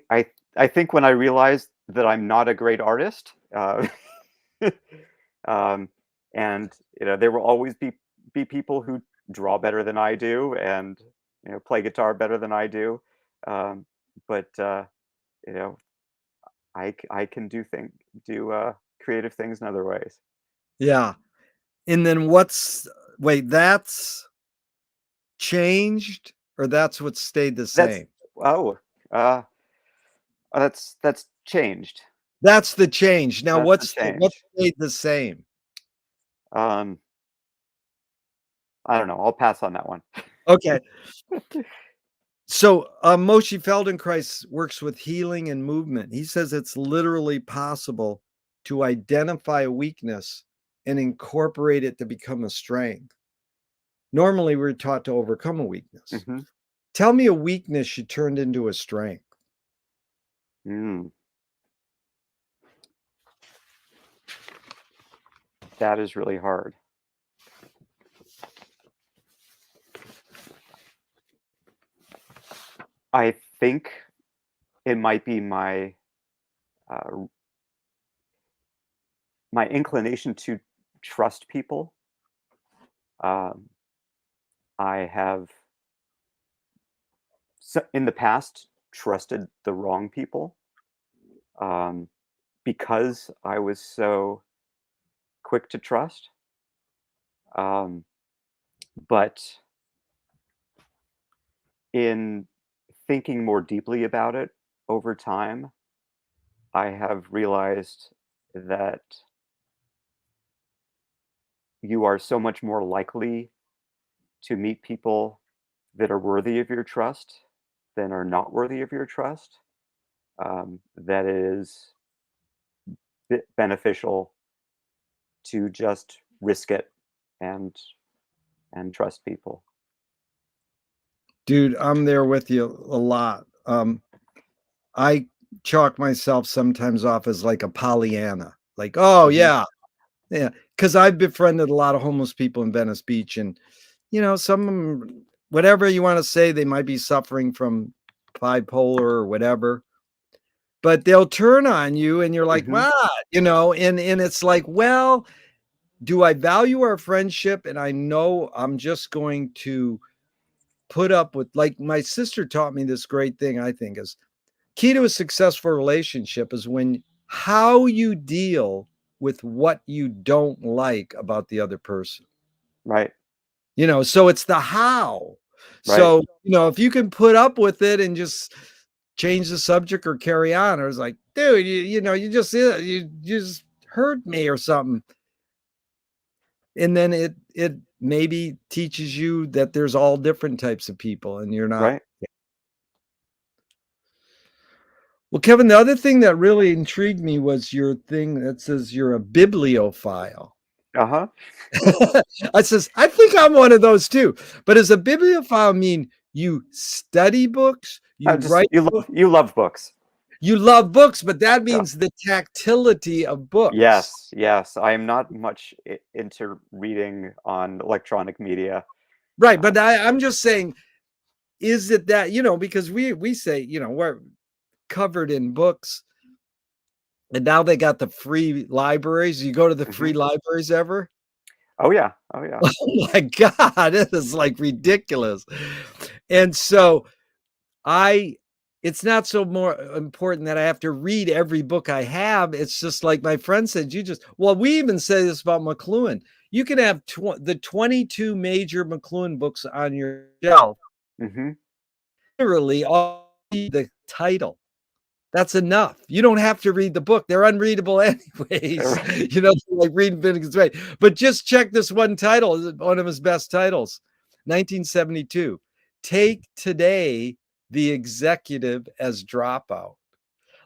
think when I realized that I'm not a great artist, um, and there will always be people who draw better than I do, and play guitar better than I do, um, but you know, I can do creative things in other ways. Yeah. And then wait, that's changed, or that's what stayed the That's same? oh, uh, that's changed. That's the change. Now, That's the what change. stayed the same? Um, I don't know. I'll pass on that one. Okay. So, Moshe Feldenkrais works with healing and movement. He says it's literally possible to identify a weakness and incorporate it to become a strength. Normally, we're taught to overcome a weakness. Mhm. Tell me a weakness you turned into a strength. Mm, that is really hard. I think it might be uh, my inclination to trust people. Um, I have in the past trusted the wrong people um, because I was so quick to trust. Um, but in thinking more deeply about it over time, I have realized that you are so much more likely to meet people that are worthy of your trust than are not worthy of your trust. That it is beneficial to just risk it and trust people. Dude, I'm there with you a lot. I chalk myself sometimes off as like a Pollyanna. Like, oh Hmm. yeah, yeah, because I've befriended a lot of homeless people in Venice Beach, and some of 'em, whatever you want to say, they might be suffering from bipolar or whatever, but they'll turn on you, and you're like, Hmm. what? And it's like, well, do I value our friendship? And I know I'm just going to put up with, like, my sister taught me this great thing, I think, is key to a successful relationship is when how you deal with what you don't like about the other person. Right. So it's the how. Right. So, if you can put up with it and just change the subject or carry on, or it's like, dude, you just hurt me or something. And then it maybe teaches you that there's all different types of people and you're not. Right. Well, Kevin, the other thing that really intrigued me was your thing that says you're a bibliophile. Uh huh. I think I'm one of those too. But does a bibliophile mean you study books, you Just write books, you love books. you love books, but that Yeah. means the tactility of books. Yes. Yes. I am not much into reading on electronic media. Right. Uh, But I'm just saying, is it that, because we say, we're covered in books, and now they got the free libraries. You go to the free mhm. libraries ever? Oh yeah. Oh yeah. Oh my God, it is like ridiculous. And so I it's not so more important that I have to read every book I have. It's just like my friend said, we even say this about McLuhan. You can have the 22 major McLuhan books on your shelf, Hmm. literally all the title. That's enough. You don't have to read the book. They're unreadable anyways. Right. You know, like reading Finnegan's Wake. But just check this one title, one of his best titles, 1972. Take Today the Executive as Dropout.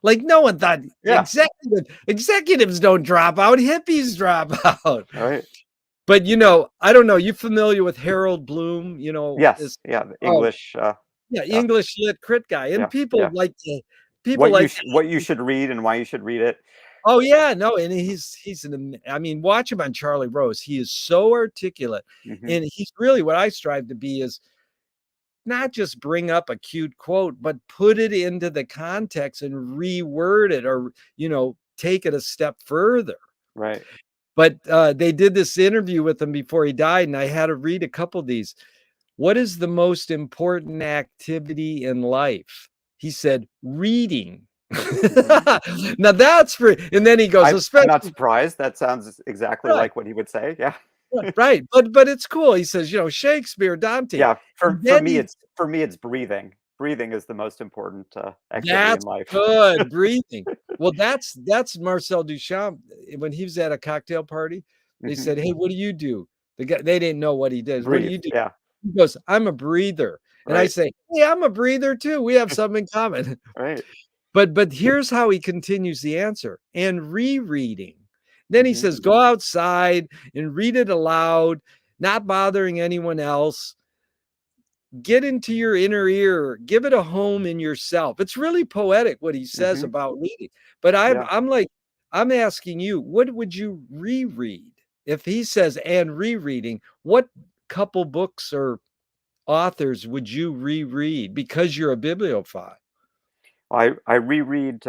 Like no one thought Yeah. executives don't drop out, hippies drop out. Right. But you know, I don't know. You familiar with Harold Bloom? You know, Yes. this Yeah. The oh English. yeah, Yeah. English lit crit guy. And Yeah. Yeah. people like What you should read and why you should read it. oh yeah, no, and I mean, watch him on Charlie Rose. He is so articulate, Hmm. and he's really what I strive to be is not just bring up a cute quote, but put it into the context and reword it, or you know, take it a step further. Right. But they did this interview with him before he died, and I had to read a couple of these. What is the most important activity in life? He said, reading. Hmm. Now that's for, and then he goes, I'm not especially surprised. That sounds exactly right, like what he would say. Yeah. right. But it's cool. He says, you know, Shakespeare, Dante. Yeah. And For then me, he it's breathing. Breathing is the most important activity in that's life. good, breathing. Well, that's Marcel Duchamp. When he was at a cocktail party, they Hmm. said, hey, what do you do? The guy, they didn't know what he did. What do Breathe. you do? Yeah. He goes, I'm a breather. And I Right. say, hey, I'm a breather too. We have something in common. Right. But here's how he continues the answer. And rereading. Then he Hmm. says, go outside and read it aloud, not bothering anyone else. Get into your inner ear, give it a home in yourself. It's really poetic what he says Hmm. about reading. But Yeah. I'm like, I'm asking you, what would you reread? If he says and rereading, what couple books or authors would you reread because you're a bibliophile? I reread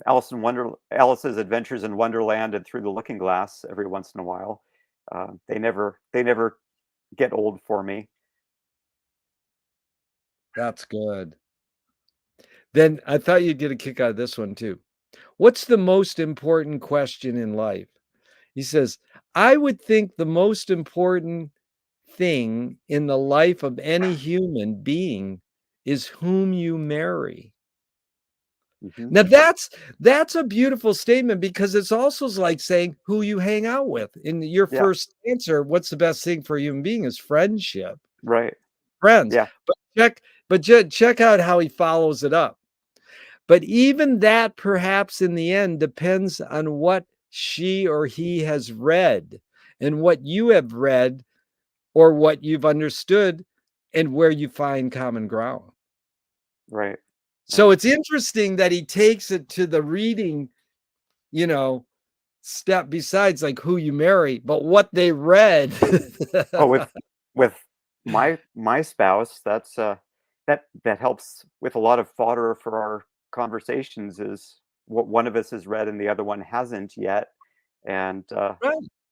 Alice's Adventures in Wonderland and Through the Looking Glass every once in a while. They never get old for me. That's good. Then I thought you'd get a kick out of this one too. What's the most important question in life? He says, I would think the most important thing in the life of any human being is whom you marry. Hmm. Now that's a beautiful statement because it's also like saying who you hang out with. In your Yeah. first answer, what's the best thing for a human being is friendship, Right. friends. Yeah. But check out how he follows it up. But even that, perhaps in the end, depends on what she or he has read and what you have read or what you've understood and where you find common ground. Right. So Right. it's interesting that he takes it to the reading, you know, step besides like who you marry, but what they read. Oh, with my spouse, that helps with a lot of fodder for our conversations. Is what one of us has read and the other one hasn't yet, and Right.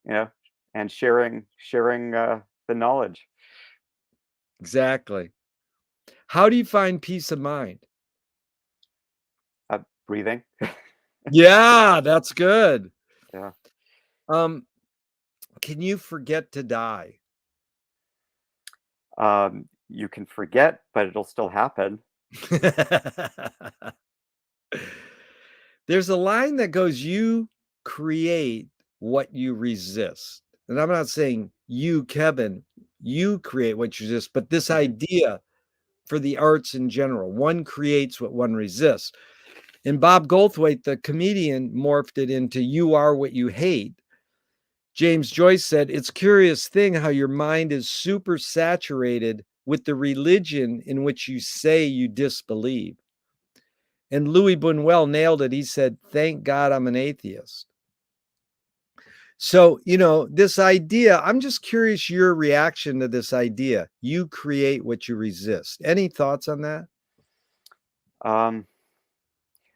you know, and sharing the knowledge. Exactly. How do you find peace of mind? Breathing. Yeah, that's good. Yeah. Um, can you forget to die? You can forget, but it'll still happen. There's a line that goes, you create what you resist. And I'm not saying you, Kevin, you create what you resist, but this Hmm. idea for the arts in general, one creates what one resists. And Bob Goldthwait, the comedian, morphed it into you are what you hate. James Joyce said, it's a curious thing how your mind is super saturated with the religion in which you say you disbelieve. And Louis Buñuel nailed it. He said, thank God I'm an atheist. So, you know, this idea, I'm just curious your reaction to this idea. You create what you resist. Any thoughts on that? Um,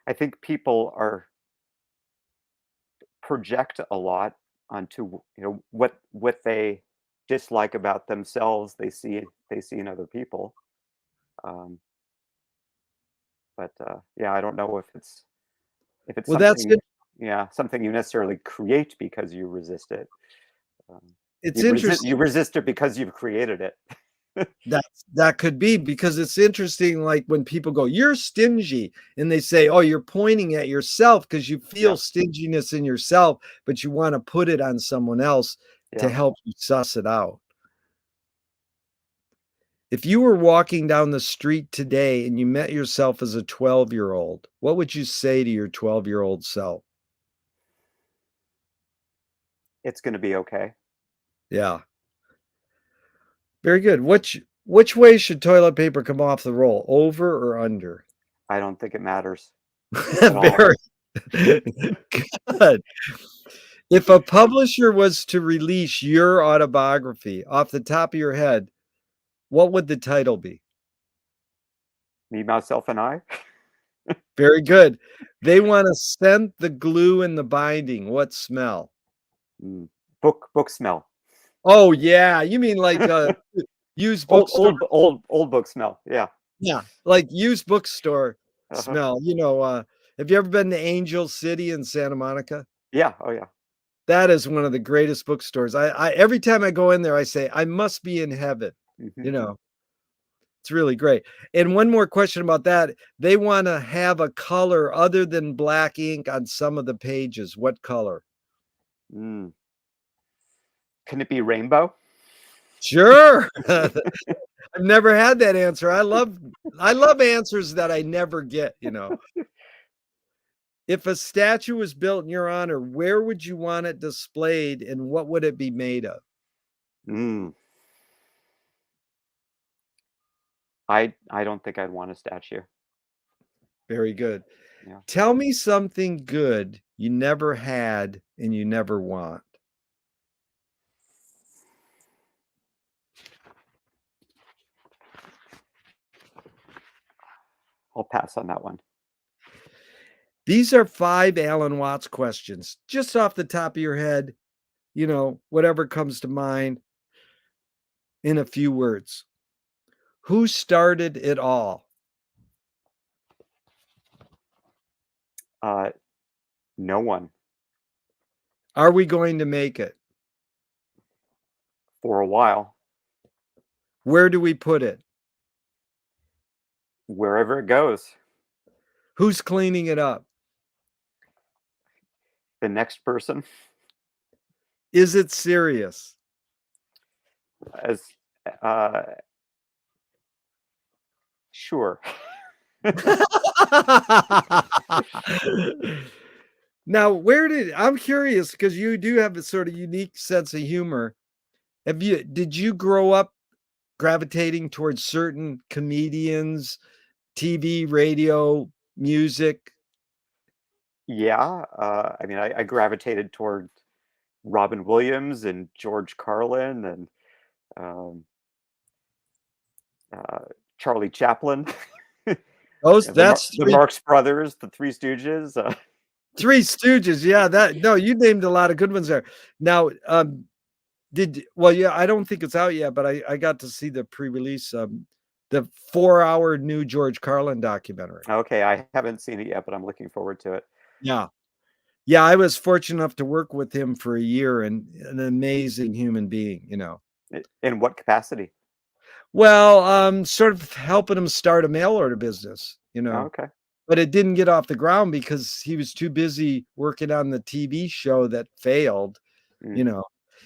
I think people are project a lot onto what they dislike about themselves. They see in other people. Um, but yeah, I don't know if it's Well, that's something, it. yeah, something you necessarily create because you resist it. Um, It's interesting. you resist it because you've created it. That could be, because it's interesting, like when people go, "You're stingy," and they say, "Oh, you're pointing at yourself because you feel Yeah, stinginess in yourself, but you wanna put it on someone else to yeah. help you suss it out." If you were walking down the street today and you met yourself as a 12-year-old, what would you say to your 12-year-old self? It's gonna be okay. Yeah, very good. Which way should toilet paper come off the roll, over or under? I don't think it matters at all. Very good. If a publisher was to release your autobiography off the top of your head, what would the title be? Me, myself, and I? Very good. They wanna scent the glue and the binding. What smell? Mm. Book smell. Oh, yeah, you mean like a used bookstore. Old book smell, yeah. Yeah, like used bookstore Uh-huh. smell. Have you ever been to Angel City in Santa Monica? Yeah, oh, yeah. That is one of the greatest bookstores. I every time I go in there, I say, "I must be in heaven." Mhm. You know, it's really great. And one more question about that, they wanna have a color other than black ink on some of the pages. What color? Mm. Can it be rainbow? Sure. I've never had that answer. I love answers that I never get. If a statue was built in your honor, where would you want it displayed and what would it be made of? Mm. I don't think I'd want a statue. Very good. Yeah. Tell me something good you never had and you never want. I'll pass on that one. These are 5 Alan Watts questions, just off the top of your head, whatever comes to mind in a few words. Who started it all? Uh, no one. Are we going to make it? For a while. Where do we put it? Wherever it goes. Who's cleaning it up? The next person. Is it serious? As uh, sure. Now, I'm curious because you do have a sort of unique sense of humor. Did you grow up gravitating towards certain comedians, TV, radio, music? Yeah, I mean, I gravitated toward Robin Williams and George Carlin and um, uh, Charlie Chaplin, Those yeah, that's the 3 Marx Brothers, the Three Stooges. Three Stooges, yeah, no, you named a lot of good ones there. Now, yeah, I don't think it's out yet, but I got to see the pre-release, the 4-hour new George Carlin documentary. Okay, I haven't seen it yet, but I'm looking forward to it. Yeah. Yeah, I was fortunate enough to work with him for a year, and an amazing human being. In what capacity? Well, sort of helping him start a mail order business, Okay. but it didn't get off the ground because he was too busy working on the TV show that failed, Mm. you know.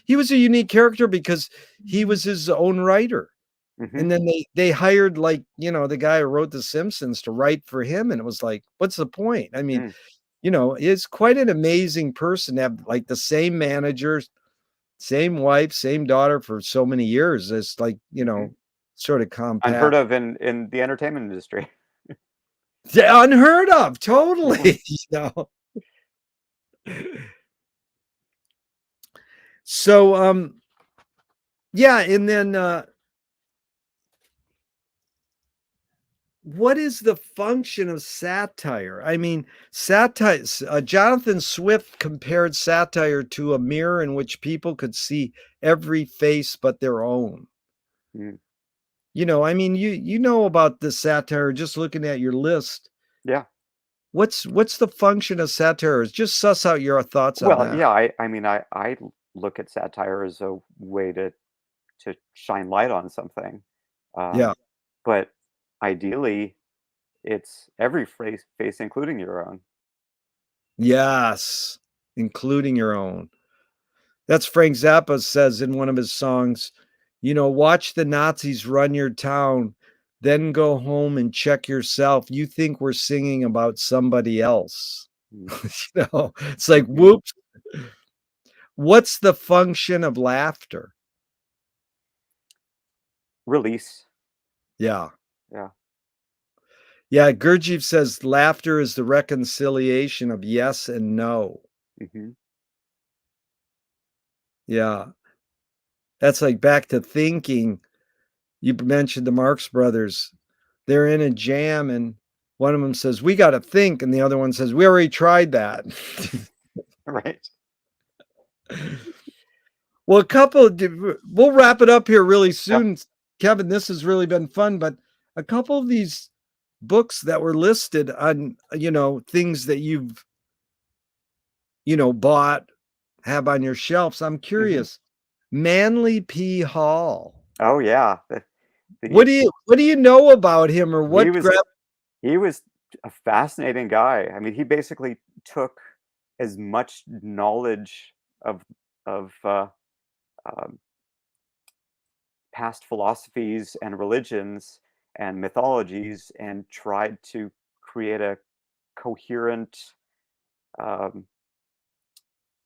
He was a unique character because he was his own writer, Hmm. and then they hired, like, the guy who wrote The Simpsons to write for him, and it was like, what's the point? I mean, Mm. it's quite an amazing person to have, like, the same manager, same wife, same daughter for so many years. It's like, Hmm. sort of Unheard compact. of in the entertainment industry. Yeah, unheard of, totally. you know. So, yeah, and then what is the function of satire? I mean, satire. Jonathan Swift compared satire to a mirror in which people could see every face but their own. Mm. I mean, you know about the satire just looking at your list. Yeah. What's the function of satire? Just suss out your thoughts on Well, that. yeah, I mean, I look at satire as a way to shine light on something. Yeah. But ideally, it's every face, including your own. Yes. Including your own. That's Frank Zappa says in one of his songs, watch the Nazis run your town, then go home and check yourself. You think we're singing about somebody else. Mm. It's like, whoops. What's the function of laughter? Release. Yeah. Yeah. Yeah. Gurdjieff says laughter is the reconciliation of yes and no. Hmm. Yeah. That's like back to thinking. You mentioned the Marx Brothers. They're in a jam, and one of them says, "We got to think," and the other one says, "We already tried that." Right. Well, we'll wrap it up here really Yep. soon, Kevin. This has really been fun, but a couple of these books that were listed on, things that you've, bought, have on your shelves. I'm Hmm. curious. Manly P. Hall. Oh yeah. What The do you know about him, or he what was he was a fascinating guy. I mean, he basically took as much knowledge of um, past philosophies and religions and mythologies and tried to create coherent um,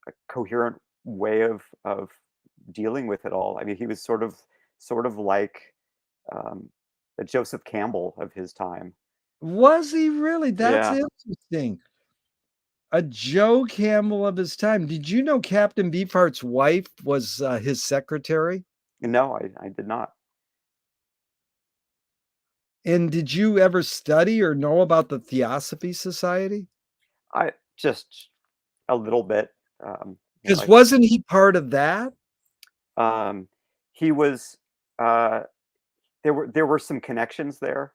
a coherent way of dealing with it all. I mean, he was sort of like the Joseph Campbell of his time. Was he really? That's Yeah. interesting. A Joe Campbell of his time. Did you know Captain Beefheart's wife was his secretary? No, I did not. And did you ever study or know about the Theosophy Society? I just a little bit. Um, you know, Because wasn't he part of that? he was. Uh, there were some connections there.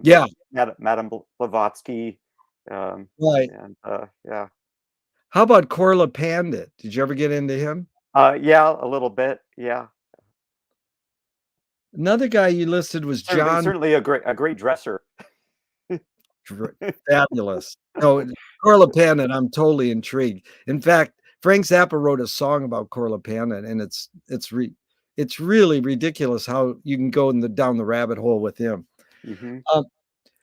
Yeah, Madame Blavatsky, um, right. and yeah, How about Corla Pandit? Did you ever get into him? yeah, a little bit. Yeah, Another guy you listed was certainly, John. certainly a great dresser. Dr- Fabulous. No, Corla Pandit, I'm totally intrigued. In fact, Frank Zappa wrote a song about Corla Pandit, and it's really ridiculous how you can go down the rabbit hole with him. Hmm. Um,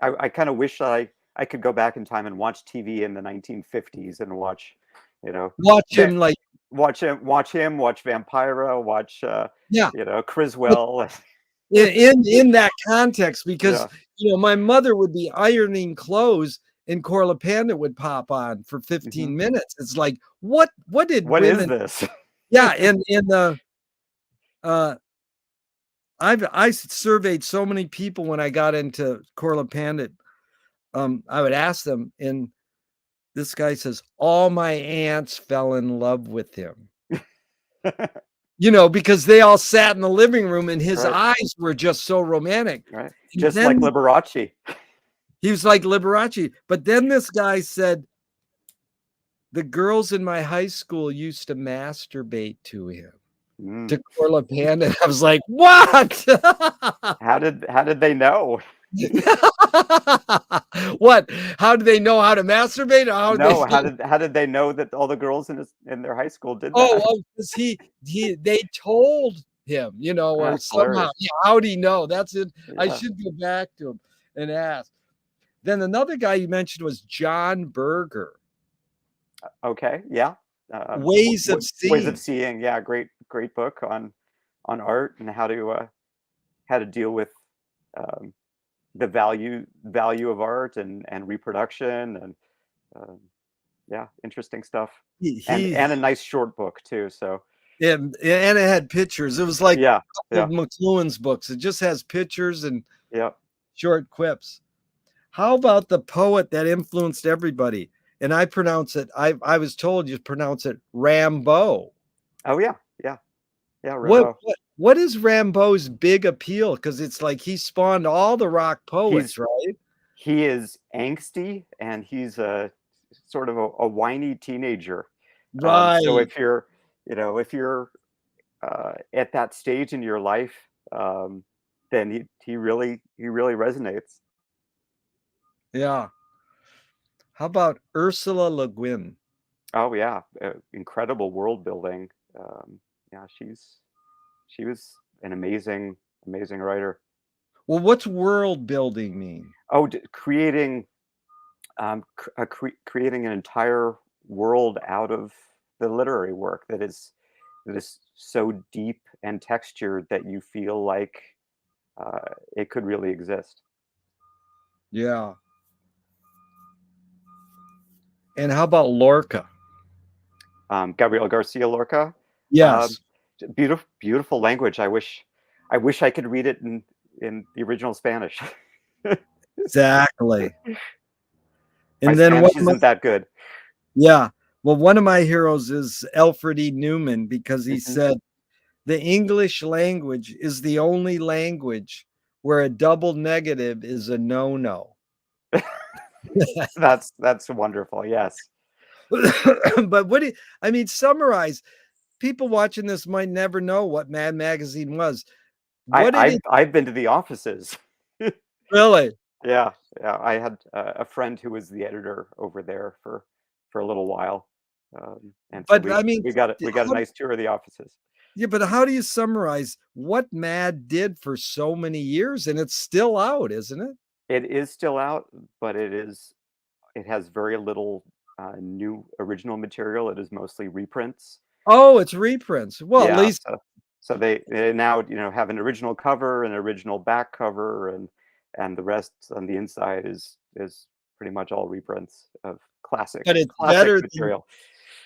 I kind of wish that I could go back in time and watch TV in the 1950s and watch, you know, watch va- him like watch Vampira, watch yeah, but Criswell. in that context, because Yeah. my mother would be ironing clothes and Corla Pandit would pop on for Hmm. 15 minutes. It's like, what did What is women? this? Yeah, and in the uh I surveyed so many people when I got into Corla Pandit. I would ask them, and this guy says, all my aunts fell in love with him. Because they all sat in the living room and his Right, eyes were just so romantic. right. And Just like then Liberace. he was like Liberace. But then this guy said, the girls in my high school used to masturbate to him, Mm. to Corla Pandit. I was like, what? How did they know? What? How do they know how to masturbate? Or how do No, they? how did they know that all the girls in their high school did Oh, that? oh, because they told him, or That's somehow. hilarious. Yeah, how'd he know? That's it. I Yeah. should go back to him and ask. Then another guy you mentioned was John Berger, Okay. Yeah. Ways of Ways of Seeing. Seeing. Yeah. Great book on art and how to deal with um, the value of art and reproduction and um, yeah, interesting stuff. He, he And a nice short book too. So and it had pictures. It was like yeah, a couple yeah, of McLuhan's books. It just has pictures and yeah. short quips. How about the poet that influenced everybody? And I pronounce it, I was told you pronounce it Rambo. Oh yeah, yeah, yeah. What Rimbaud. what what is Rambo's big appeal? Because it's like he spawned all the rock He's poets, right? he is angsty and he's a sort of a whiny teenager. So Right. if you're at that stage in your life, then he really resonates. Yeah. How about Ursula Le Guin? Oh yeah, incredible world building. Yeah, she was an amazing writer. Well, what's world building mean? Oh, creating creating an entire world out of the literary work that is so deep and textured that you feel like it could really exist. Yeah. And how about Lorca? Gabriel Garcia Lorca, um, Yes, beautiful language. I wish I could read it in the original Spanish. exactly. My And then Spanish isn't that good. yeah. Well, one of my heroes is Alfred E. Newman because he Hmm. said the English language is the only language where a double negative is a no-no. That's wonderful. Yes, But I mean, summarize. People watching this might never know what Mad Magazine was. I, What did I've it I've been to the offices. really? Yeah, yeah. I had a friend who was the editor over there for a little while, and so But we I mean, we got a, we got a how nice tour of the offices. yeah, but how do you summarize what Mad did for so many years? And it's still out, isn't it? It is still out, but it has very little new original material. It is mostly reprints. Oh, it's reprints. Well, at Yeah, least so they now have an original cover, an original back cover, and the rest on the inside is pretty much all reprints of classic but it's classic better than material.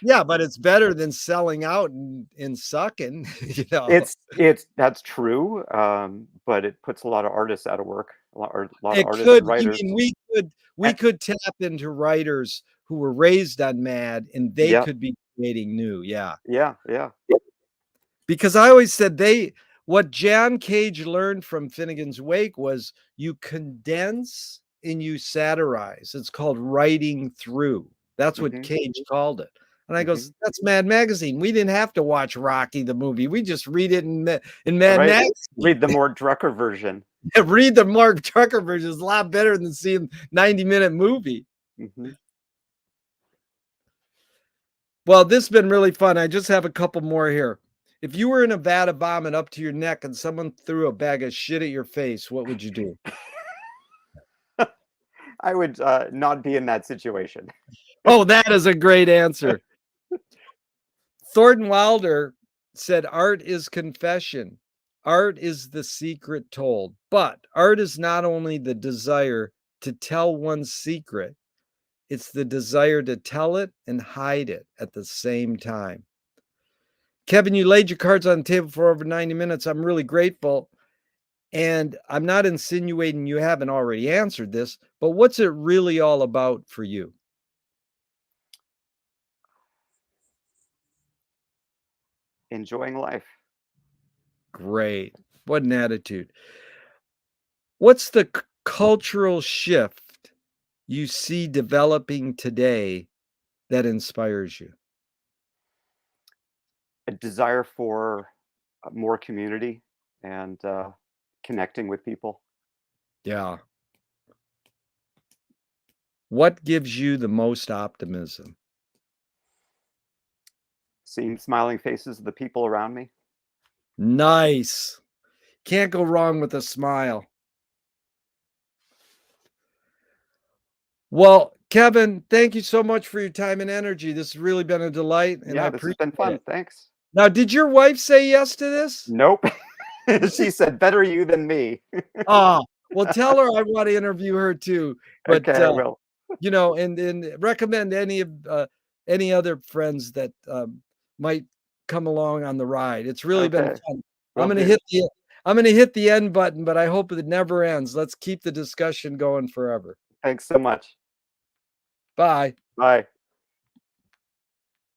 yeah, but it's better than selling out and sucking, you know? It's that's true, but it puts a lot of artists out of work, a lot of It artists could and you writers. mean we And could tap into writers who were raised on Mad, and they yep, could be creating new, yeah. yeah, yeah. Because I always said what John Cage learned from Finnegan's Wake was you condense and you satirize. It's called writing through. That's what Mhm, Cage called it. And I goes, mhm. "That's Mad Magazine. We didn't have to watch Rocky the movie. We just read it in Mad Right? Magazine. Read the more Drucker version. Read the Mark Tucker version is a lot better than seeing 90-minute movie." Mhm. Well, this has been really fun. I just have a couple more here. If you were in a vat of vomit up to your neck and someone threw a bag of shit at your face, what would you do? I would, not be in that situation. Oh, that is a great answer. Thornton Wilder said, "Art is confession. Art is the secret told. But art is not only the desire to tell one's secret, it's the desire to tell it and hide it at the same time." Kevin, you laid your cards on the table for over 90 minutes. I'm really grateful. And I'm not insinuating you haven't already answered this, but what's it really all about for you? Enjoying life. Great. What an attitude. What's the cultural shift you see developing today that inspires you? A desire for, more community and, connecting with people. Yeah. What gives you the most optimism? Seeing smiling faces of the people around me. Nice. Can't go wrong with a smile. Well, Kevin, thank you so much for your time and energy. This has really been a delight, and I Yeah, this has appreciate been fun. it. Thanks. Now, did your wife say yes to this? Nope. She said, "Better you than me." Ah, well, tell her I want to interview her too. But Okay, I will. and recommend any other friends that might come along on the ride. It's really been Okay, fun. I'm will gonna do. hit the I'm gonna hit the end button, but I hope it never ends. Let's keep the discussion going forever. Thanks so much. Bye. Bye.